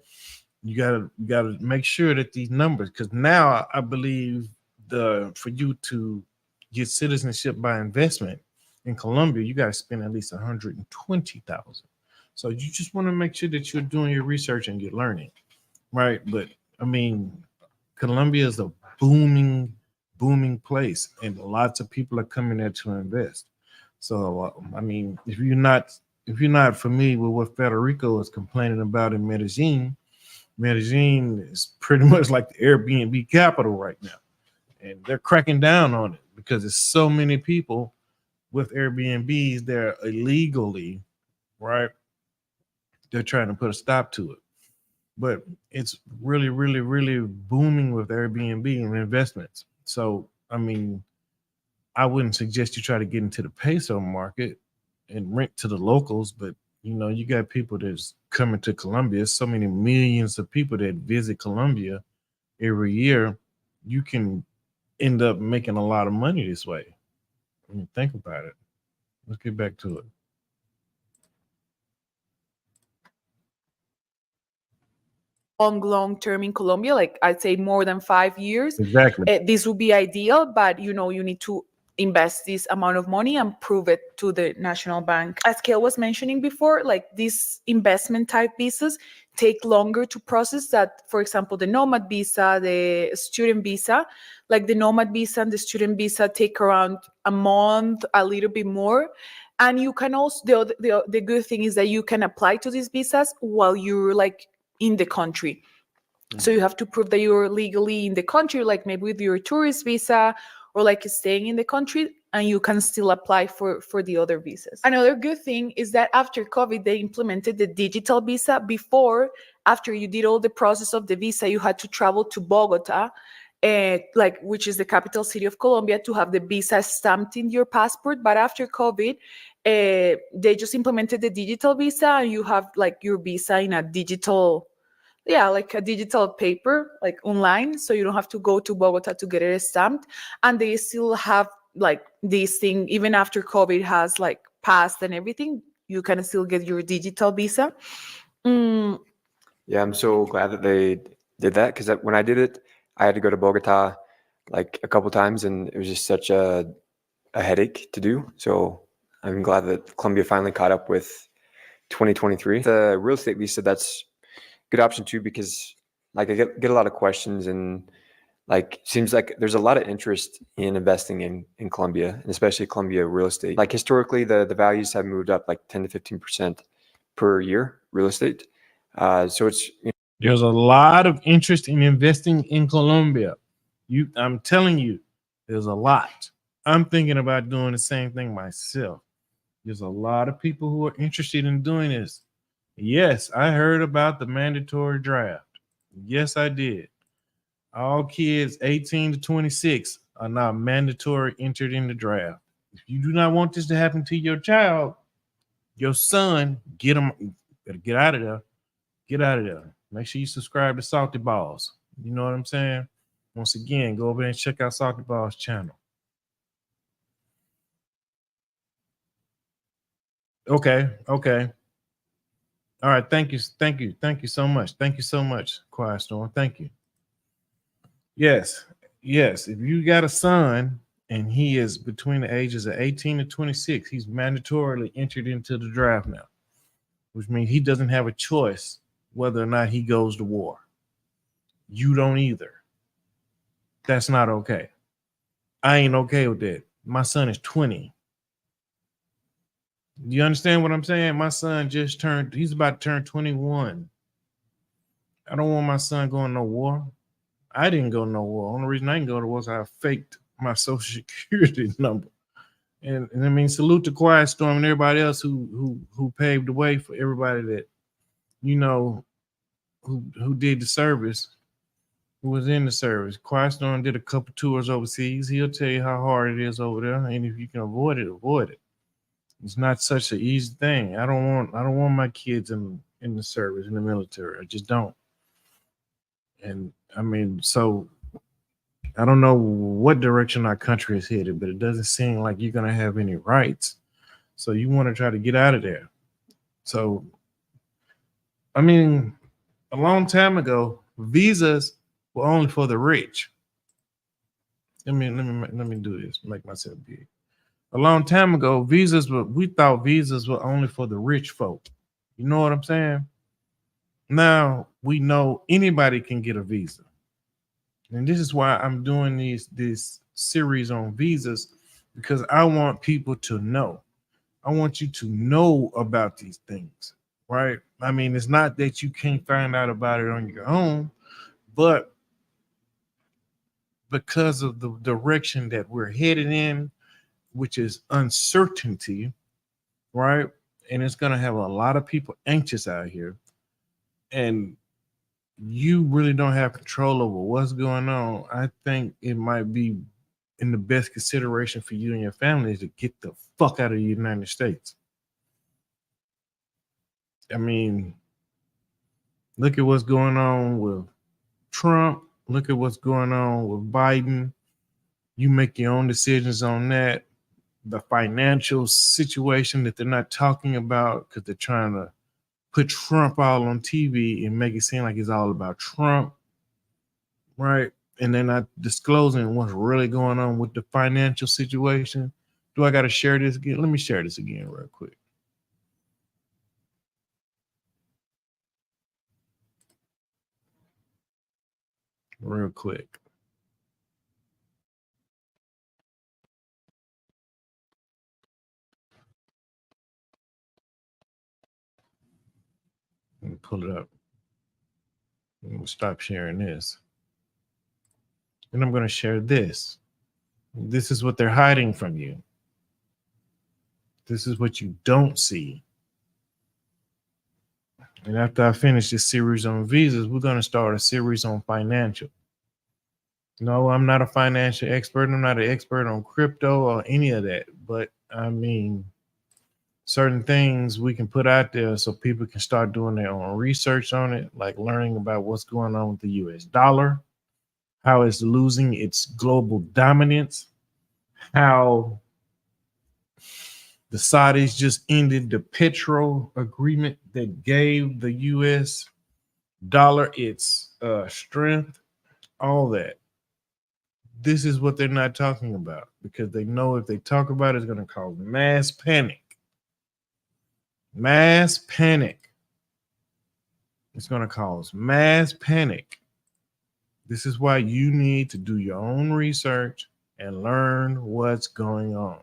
You gotta make sure that these numbers, because now I believe for you to get citizenship by investment in Colombia, you got to spend at least 120,000. So you just want to make sure that you're doing your research and you're learning, right? But I mean, Colombia is a booming place, and lots of people are coming there to invest. So I mean, if you're not familiar with what Federico is complaining about in Medellin is pretty much like the Airbnb capital right now. And they're cracking down on it because there's so many people with Airbnbs there illegally, right? They're trying to put a stop to it. But it's really, really, really booming with Airbnb and investments. So, I mean, I wouldn't suggest you try to get into the peso market and rent to the locals, but you got people that's coming to Colombia. There's so many millions of people that visit Colombia every year. You can end up making a lot of money this way. I mean, think about it. Let's get back to it. Long term in Colombia, like I'd say more than 5 years. Exactly. This would be ideal, but you need to invest this amount of money and prove it to the national bank. As Kale was mentioning before, like these investment type visas take longer to process that, for example, the nomad visa, the student visa. Like the nomad visa and the student visa take around a month, a little bit more. And you can also, the good thing is that you can apply to these visas while you're like in the country. So you have to prove that you're legally in the country, like maybe with your tourist visa or like staying in the country, and you can still apply for the other visas. Another good thing is that after COVID, they implemented the digital visa. Before, after you did all the process of the visa, you had to travel to Bogota, which is the capital city of Colombia, to have the visa stamped in your passport. But after COVID, they just implemented the digital visa, and you have like your visa in a digital, like a digital paper, like online, so you don't have to go to Bogota to get it stamped. And they still have like this thing, even after COVID has like passed and everything, you can still get your digital visa. Yeah, I'm so glad that they did that, because when I did it, I had to go to Bogota like a couple times, and it was just such a headache to do. So I'm glad that Colombia finally caught up with 2023. The real estate visa, that's a good option too, because like I get a lot of questions, and like seems like there's a lot of interest in investing in Colombia, and especially Colombia real estate. Like historically, the values have moved up like 10 to 15% per year, real estate. So it's There's a lot of interest in investing in Colombia. I'm telling you, there's a lot. I'm thinking about doing the same thing myself. There's a lot of people who are interested in doing this. Yes, I heard about the mandatory draft. Yes, I did. All kids 18 to 26 are now mandatory entered in the draft. If you do not want this to happen to your child, your son, get him. Better get out of there. Get out of there. Make sure you subscribe to Salty Balls. You know what I'm saying? Once again, go over and check out Salty Balls channel. Okay. All right. Thank you so much. Thank you so much, Quiet Storm. Thank you. Yes. If you got a son and he is between the ages of 18 and 26, he's mandatorily entered into the draft now, which means he doesn't have a choice whether or not he goes to war. You don't either. That's not okay. I ain't okay with that. My son is 20. Do you understand what I'm saying? My son he's about to turn 21. I don't want my son going to no war. I didn't go to no war. Only reason I didn't go to war was I faked my social security number. And I mean, salute to Quiet Storm and everybody else who paved the way for everybody that, who did the service, who was in the service. Quiet Storm did a couple tours overseas. He'll tell you how hard it is over there, and if you can avoid it, avoid it. It's not such an easy thing. I don't want my kids in the service, in the military. I just don't. And I mean, so I don't know what direction our country is headed, but it doesn't seem like you're gonna have any rights. So you want to try to get out of there. So I mean, a long time ago, visas were only for the rich. Let me do this. Make myself big. A long time ago, we thought visas were only for the rich folk. You know what I'm saying? Now we know anybody can get a visa. And this is why I'm doing this series on visas, because I want people to know. I want you to know about these things, right? I mean, it's not that you can't find out about it on your own, but because of the direction that we're headed in, which is uncertainty, right? And it's going to have a lot of people anxious out here. And you really don't have control over what's going on. I think it might be in the best consideration for you and your family is to get the fuck out of the United States. I mean, look at what's going on with Trump. Look at what's going on with Biden. You make your own decisions on that. The financial situation that they're not talking about because they're trying to put Trump all on TV and make it seem like it's all about Trump, right? And they're not disclosing what's really going on with the financial situation. Do I got to share this again? Let me share this again real quick. Real quick. Let me pull it up. I'm going to stop sharing this. And I'm going to share this. This is what they're hiding from you. This is what you don't see. And after I finish this series on visas, we're going to start a series on financial. No, I'm not a financial expert. I'm not an expert on crypto or any of that. But I mean, certain things we can put out there so people can start doing their own research on it, like learning about what's going on with the US dollar, how it's losing its global dominance, how the Saudis just ended the petrol agreement that gave the US dollar its strength, all that. This is what they're not talking about because they know if they talk about it, it's going to cause mass panic. Mass panic. It's going to cause mass panic. This is why you need to do your own research and learn what's going on.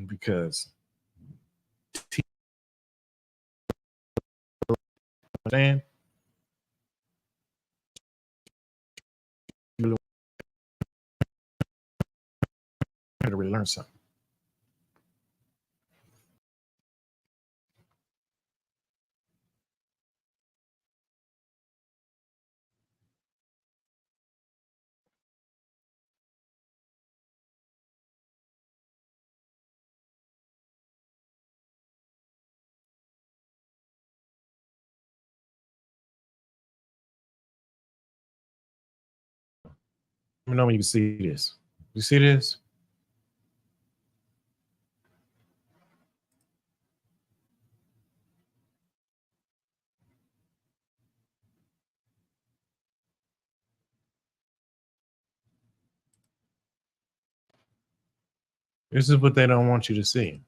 Because understand? You really learn something. Let me know when you see this. You see this? This is what they don't want you to see.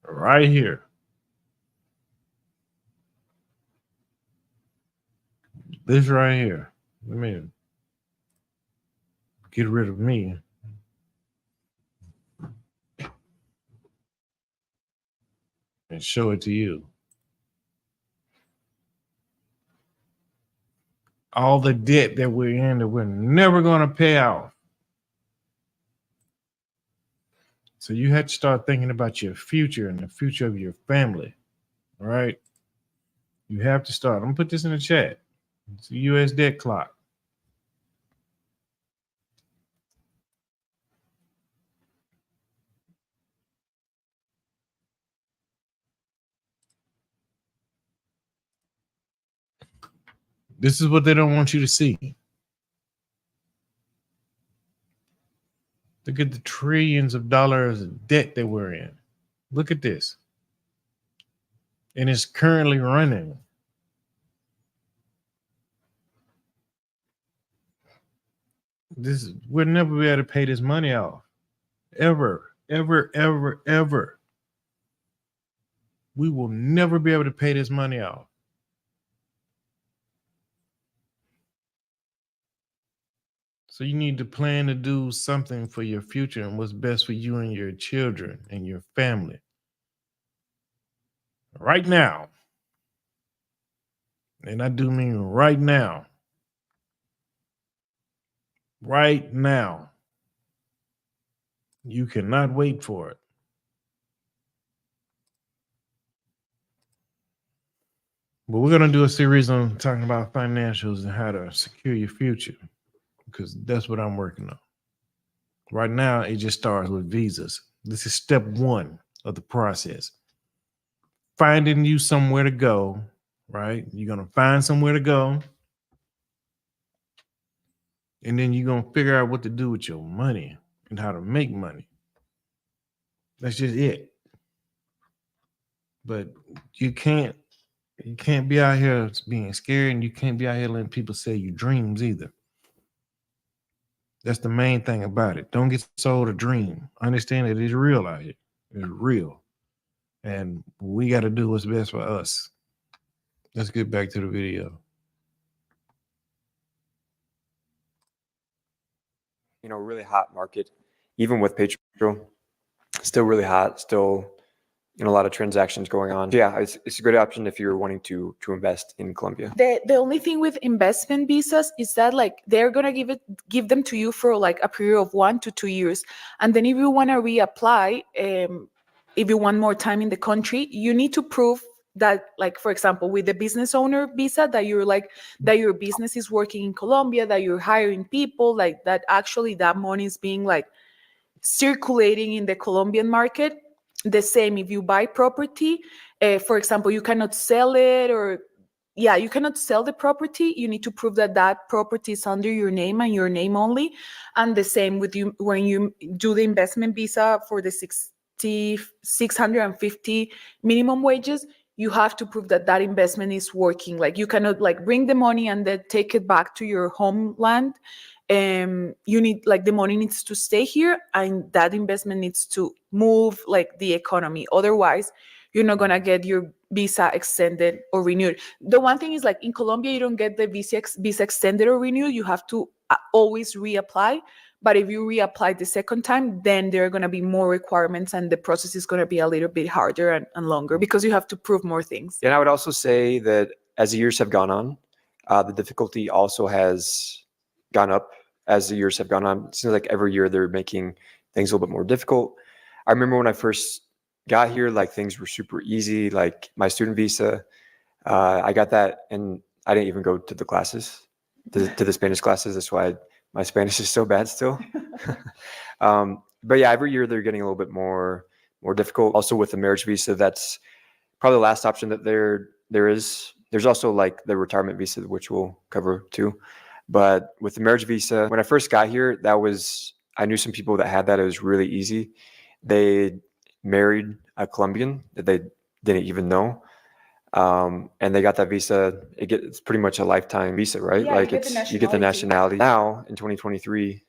Right here. This right here. Let me get rid of me. And show it to you. All the debt that we're in that we're never going to pay off. So you have to start thinking about your future and the future of your family, right? You have to start. I'm gonna put this in the chat. It's a U.S. debt clock. This is what they don't want you to see. Look at the trillions of dollars of debt that we're in. Look at this. And it's currently running. We'll never be able to pay this money off. Ever, ever, ever, ever. We will never be able to pay this money off. So you need to plan to do something for your future and what's best for you and your children and your family. Right now. And I do mean right now. Right now. You cannot wait for it. But we're going to do a series on talking about financials and how to secure your future, because that's what I'm working on. Right now, it just starts with visas. This is step one of the process. Finding you somewhere to go, right? You're going to find somewhere to go. And then you're going to figure out what to do with your money and how to make money. That's just it. But you can't be out here being scared, and you can't be out here letting people sell you dreams either. That's the main thing about it. Don't get sold a dream. Understand that it's real out here. It's real. And we got to do what's best for us. Let's get back to the video. Really hot market, even with Patreon, still really hot, still a lot of transactions going on. Yeah, it's a great option if you're wanting to invest in Colombia. The only thing with investment visas is that like they're gonna give them to you for like a period of 1 to 2 years, and then if you want to reapply, if you want more time in the country, you need to prove that, like for example, with the business owner visa, that your business is working in Colombia, that you're hiring people, like that actually that money is being like circulating in the Colombian market. The same if you buy property, for example, you cannot sell it, or you cannot sell the property. You need to prove that that property is under your name and your name only. And the same with you when you do the investment visa for the 650 minimum wages. You have to prove that that investment is working. Like you cannot like bring the money and then take it back to your homeland. You need like the money needs to stay here, and that investment needs to move like the economy. Otherwise, you're not gonna get your visa extended or renewed. The one thing is like in Colombia, you don't get the visa extended or renewed. You have to always reapply. But if you reapply the second time, then there are going to be more requirements, and the process is going to be a little bit harder and longer because you have to prove more things. And I would also say that as the years have gone on, the difficulty also has gone up as the years have gone on. It seems like every year they're making things a little bit more difficult. I remember when I first got here, like things were super easy. Like my student visa, I got that, and I didn't even go to the classes, to the Spanish classes. That's why my Spanish is so bad still. But yeah, every year they're getting a little bit more difficult. Also with the marriage visa, that's probably the last option that there is. There's also like the retirement visa, which we'll cover too. But with the marriage visa, when I first got here, I knew some people that had that. It was really easy. They married a Colombian that they didn't even know. And they got that visa. It's pretty much a lifetime visa, right? Yeah, like you get the nationality. Now in 2023,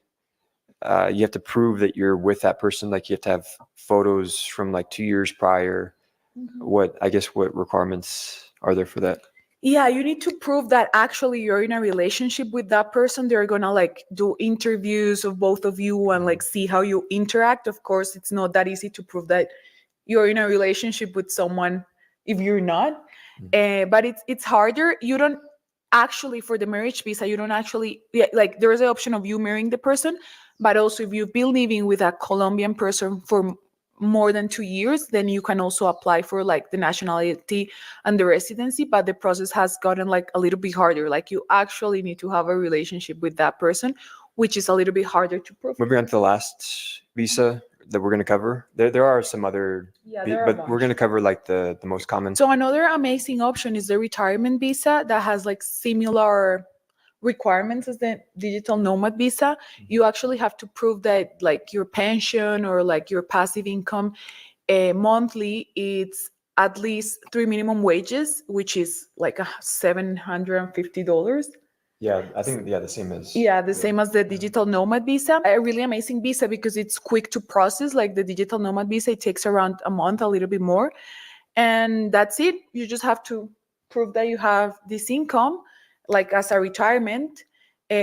you have to prove that you're with that person. Like you have to have photos from like 2 years prior. Mm-hmm. What requirements are there for that? Yeah, you need to prove that actually you're in a relationship with that person. They're gonna like do interviews of both of you and like see how you interact. Of course, it's not that easy to prove that you're in a relationship with someone if you're not. But it's harder. You don't actually, for the marriage visa, you don't actually like there is an option of you marrying the person, but also if you've been living with a Colombian person for more than 2 years, then you can also apply for like the nationality and the residency. But the process has gotten like a little bit harder. Like you actually need to have a relationship with that person, which is a little bit harder to prove. Moving on to the last visa that we're going to cover. There are some other, but we're going to cover like the most common. So another amazing option is the retirement visa that has like similar requirements as the digital nomad visa. You actually have to prove that like your pension or like your passive income monthly, it's at least 3 minimum wages, which is like $750. Yeah, I think the same as The same as the digital nomad visa. A really amazing visa because it's quick to process. Like the digital nomad visa, it takes around a month, a little bit more, and that's it. You just have to prove that you have this income, like as a retirement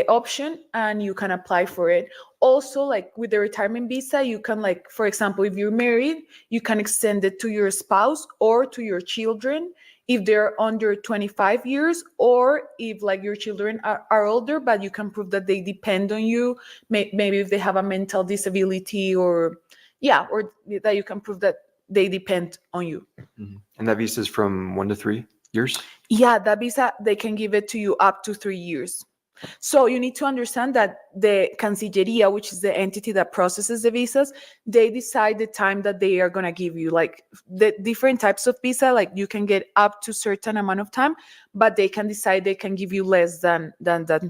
option, and you can apply for it. Also, like with the retirement visa, you can, like, for example, if you're married, you can extend it to your spouse or to your children if they're under 25 years, or if like your children are older, but you can prove that they depend on you, maybe if they have a mental disability, or or that you can prove that they depend on you. And that visa is from 1 to 3 years? Yeah, that visa, they can give it to you up to 3 years. So you need to understand that the Cancilleria, which is the entity that processes the visas, they decide the time that they are going to give you. Like the different types of visa, like you can get up to certain amount of time, but they can decide they can give you less than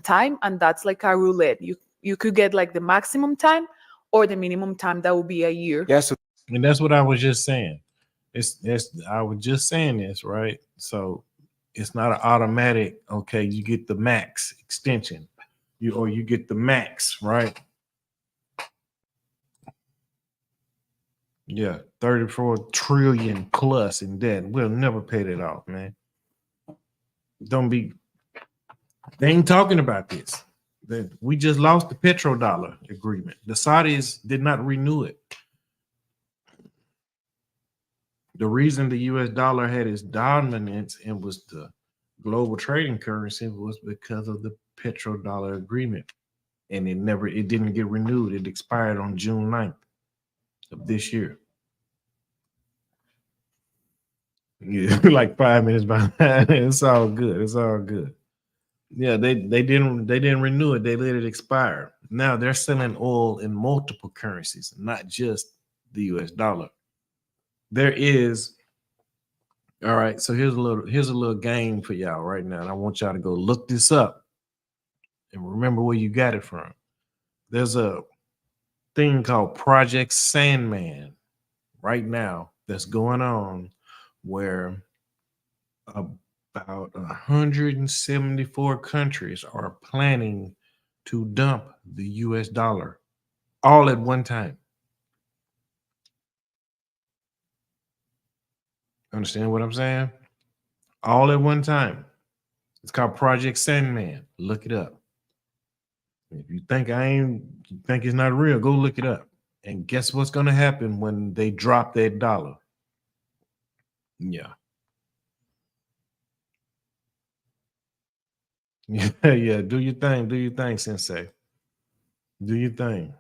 time, and that's like a roulette. You could get like the maximum time or the minimum time, that would be a year. Yeah, so And that's what I was just saying. I was just saying this, right? So it's not an automatic, okay, you get the max extension. You get the max, right? Yeah, 34 trillion plus in debt. We'll never pay that off, man. They ain't talking about this. We just lost the petrodollar agreement. The Saudis did not renew it. The reason the US dollar had its dominance and was the global trading currency was because of the petrodollar agreement. And it didn't get renewed. It expired on June 9th of this year. Yeah, like 5 minutes behind. It's all good. It's all good. Yeah, they didn't renew it. They let it expire. Now they're selling oil in multiple currencies, not just the US dollar. There is, all right, so here's a little game for y'all right now. And I want y'all to go look this up and remember where you got it from. There's a thing called Project Sandman right now that's going on, where about 174 countries are planning to dump the US dollar all at one time. Understand what I'm saying? All at one time. It's called Project Sandman. Look it up. If you think it's not real, go look it up. And guess what's going to happen when they drop that dollar? Yeah. Yeah, do your thing, Sensei. Do your thing.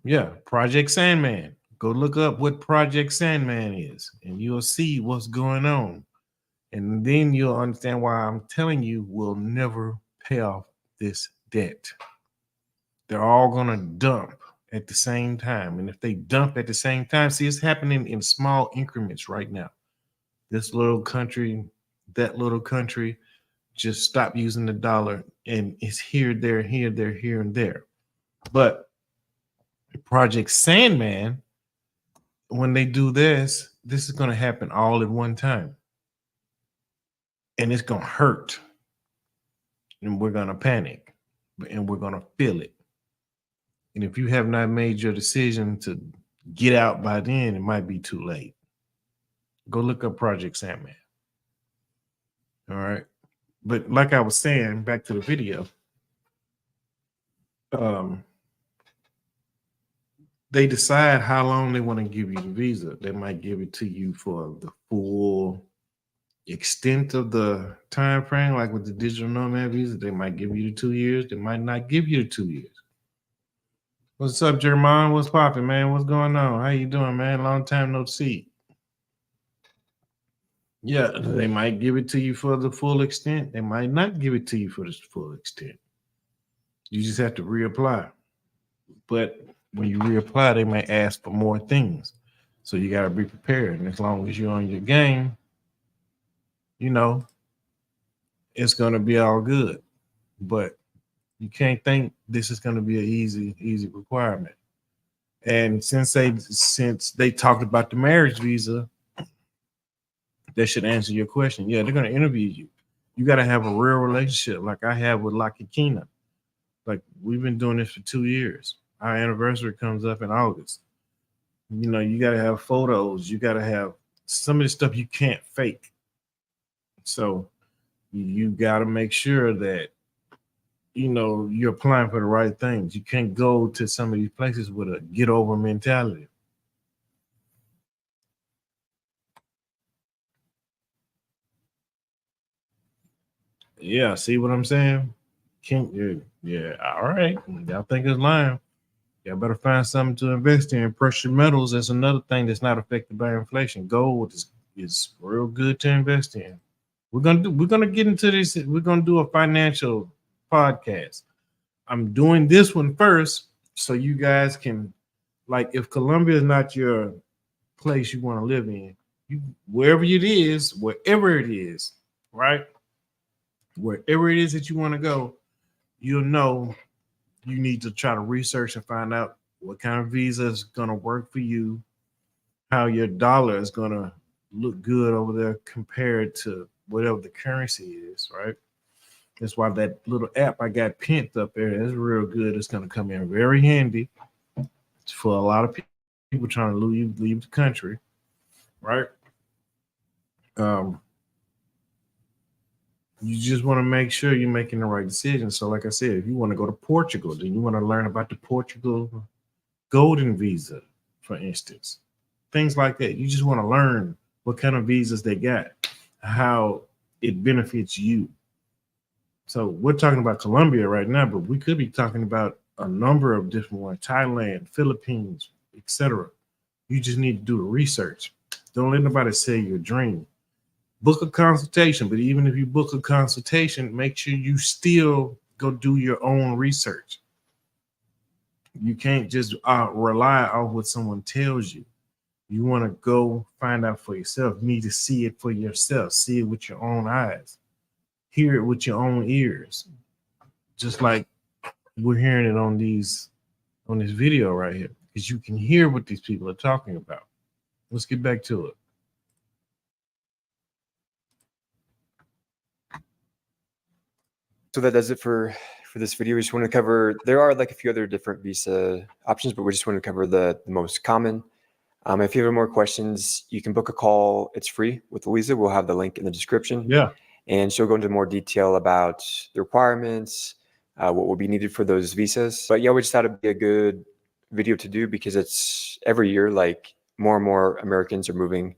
Yeah, Project Sandman. Go look up what Project Sandman is, and you'll see what's going on. And then you'll understand why I'm telling you we'll never pay off this debt. They're all going to dump at the same time. And if they dump at the same time, see, it's happening in small increments right now. This little country, that little country, just stop using the dollar, and it's here, there, and there. But Project Sandman, when they do this is going to happen all at one time. And it's going to hurt. And we're going to panic. And we're going to feel it. And if you have not made your decision to get out by then, it might be too late. Go look up Project Sandman. All right. But like I was saying, back to the video, they decide how long they want to give you the visa. They might give it to you for the full extent of the time frame, like with the digital nomad visa. They might give you the 2 years. They might not give you the 2 years. What's up, Jermon? What's popping, man? What's going on? How you doing, man? Long time no see. Yeah, they might give it to you for the full extent. They might not give it to you for the full extent. You just have to reapply. But when you reapply, they may ask for more things. So you got to be prepared. And as long as you're on your game, you know, it's going to be all good. But you can't think this is going to be an easy requirement. And since they talked about the marriage visa, that should answer your question. Yeah, they're going to interview you. You got to have a real relationship like I have with Lakikina. Like we've been doing this for 2 years. Our anniversary comes up in August. You know, you got to have photos. You got to have some of the stuff you can't fake. So you got to make sure that, you know, you're applying for the right things. You can't go to some of these places with a get over mentality. Yeah, see what I'm saying? Yeah, all right. Y'all think it's lying. Y'all better find something to invest in. Precious metals, that's another thing that's not affected by inflation. Gold is real good to invest in. We're gonna get into this. We're gonna do a financial podcast. I'm doing this one first so you guys can, like, if Colombia is not your place you want to live in, wherever it is, right? Wherever it is that you want to go, you'll know you need to try to research and find out what kind of visa is going to work for you, how your dollar is going to look good over there compared to whatever the currency is, right? That's why that little app I got pinned up there is real good. It's going to come in very handy for a lot of people trying to leave the country, right? You just want to make sure you're making the right decision. So like I said, if you want to go to Portugal, then you want to learn about the Portugal golden visa, for instance, things like that. You just want to learn what kind of visas they got, how it benefits you. So we're talking about Colombia right now, but we could be talking about a number of different ones, Thailand, Philippines, etc. You just need to do the research. Don't let nobody sell your dream. Book a consultation, but even if you book a consultation, make sure you still go do your own research. You can't just rely on what someone tells you. You want to go find out for yourself. You need to see it for yourself. See it with your own eyes. Hear it with your own ears. Just like we're hearing it on this video right here, because you can hear what these people are talking about. Let's get back to it. So that does it for this video. We just want to cover, there are like a few other different visa options, but we just want to cover the most common. If you have more questions, you can book a call. It's free with Louisa. We'll have the link in the description. Yeah. And she'll go into more detail about the requirements, what will be needed for those visas. But yeah, we just thought it'd be a good video to do because it's every year, like more and more Americans are moving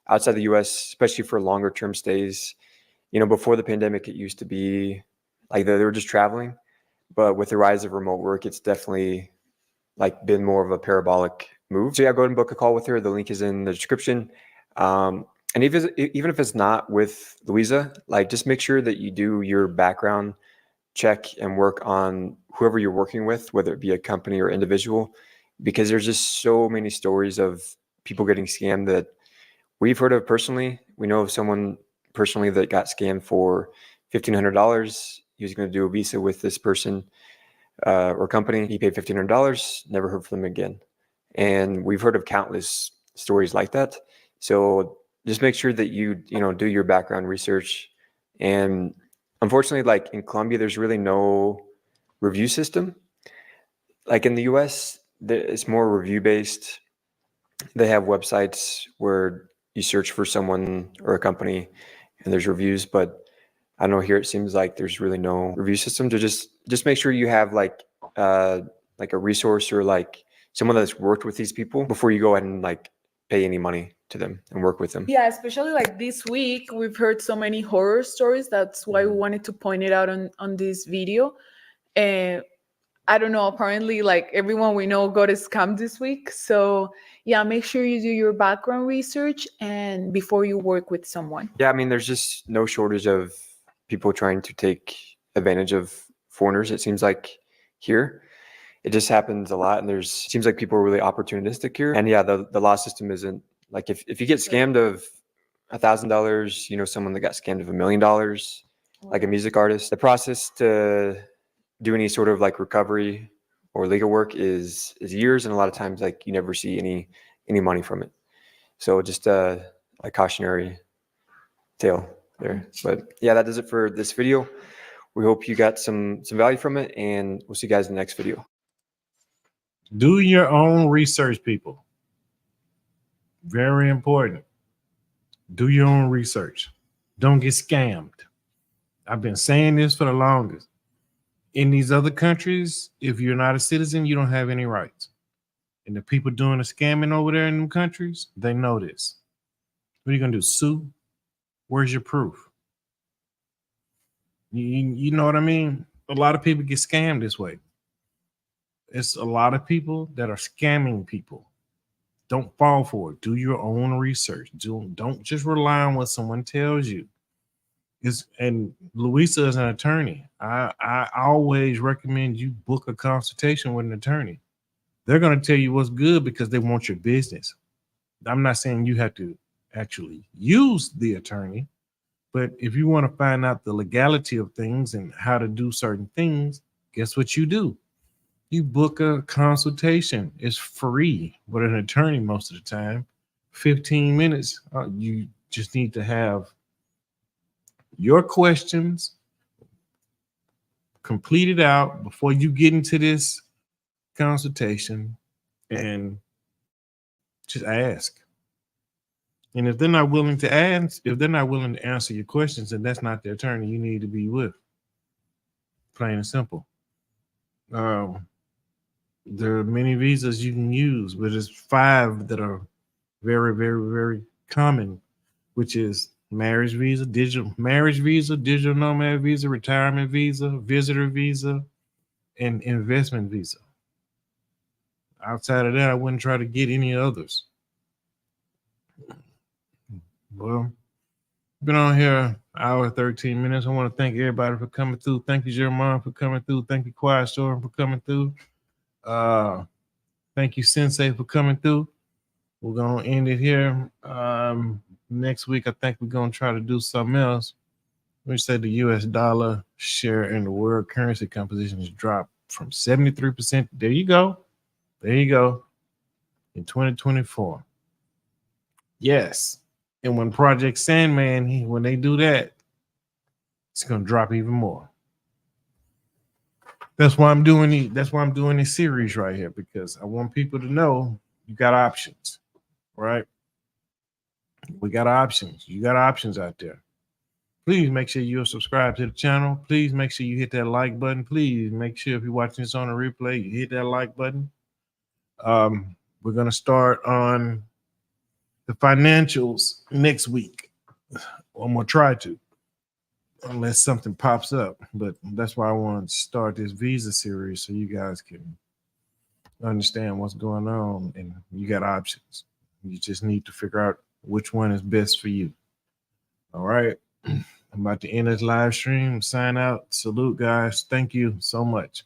outside the US, especially for longer term stays. You know, before the pandemic, it used to be like they were just traveling, but with the rise of remote work, it's definitely like been more of a parabolic move. So yeah, go ahead and book a call with her. The link is in the description. And even if it's not with Louisa, like just make sure that you do your background check and work on whoever you're working with, whether it be a company or individual, because there's just so many stories of people getting scammed that we've heard of personally. We know of someone personally that got scammed for $1,500. He was going to do a visa with this person or company. He paid $1,500, never heard from them again. And we've heard of countless stories like that. So just make sure that you do your background research. And unfortunately, like in Colombia, there's really no review system. Like in the US, it's more review based. They have websites where you search for someone or a company and there's reviews, but I know here it seems like there's really no review system. To just make sure you have like a resource or like someone that's worked with these people before you go ahead and like pay any money to them and work with them. Yeah, especially like this week, we've heard so many horror stories. That's why we wanted to point it out on this video. I don't know, apparently like everyone we know got scammed this week. So yeah, make sure you do your background research and before you work with someone. Yeah, I mean, there's just no shortage of people trying to take advantage of foreigners. It seems like here, it just happens a lot, and seems like people are really opportunistic here. And yeah, the law system isn't like if you get scammed of $1,000, you know, someone that got scammed of $1 million, like a music artist, the process to do any sort of like recovery or legal work is years, and a lot of times like you never see any money from it. So just a cautionary tale there. But yeah, that does it for this video. We hope you got some value from it, and we'll see you guys in the next video. Do your own research, people. Very important. Do your own research. Don't get scammed. I've been saying this for the longest. In these other countries, if you're not a citizen, you don't have any rights. And the people doing the scamming over there in them countries, they know this. What are you going to do? Sue? Where's your proof? You know what I mean? A lot of people get scammed this way. It's a lot of people that are scamming people. Don't fall for it. Do your own research. Don't just rely on what someone tells you. And Louisa is an attorney. I always recommend you book a consultation with an attorney. They're going to tell you what's good because they want your business. I'm not saying you have to actually use the attorney, but if you want to find out the legality of things and how to do certain things, guess what you do? You book a consultation. It's free with an attorney most of the time. 15 minutes. You just need to have your questions completed out before you get into this consultation, and just ask. And if they're not willing to answer your questions, then that's not the attorney you need to be with. Plain and simple. There are many visas you can use, but there's 5 that are very, very, very common, which is marriage visa, digital nomad visa, retirement visa, visitor visa, and investment visa. Outside of that, I wouldn't try to get any others. Well, been on here an hour, 13 minutes. I want to thank everybody for coming through. Thank you, Jeremiah, for coming through. Thank you, Quiet Storm, for coming through. Thank you, Sensei, for coming through. We're going to end it here. Next week, I think we're going to try to do something else. We said the U.S. dollar share in the world currency composition has dropped from 73%. There you go. There you go. In 2024. Yes. And when Project Sandman, when they do that, it's going to drop even more. That's why I'm doing this series right here, because I want people to know you got options, right? We got options. You got options out there. Please make sure you're subscribed to the channel. Please make sure you hit that like button. Please make sure if you're watching this on a replay, you hit that like button. We're going to start on the financials next week. I'm going to try to, unless something pops up. But that's why I want to start this visa series so you guys can understand what's going on, and you got options. You just need to figure out which one is best for you. All right. I'm about to end this live stream. Sign out. Salute, guys. Thank you so much.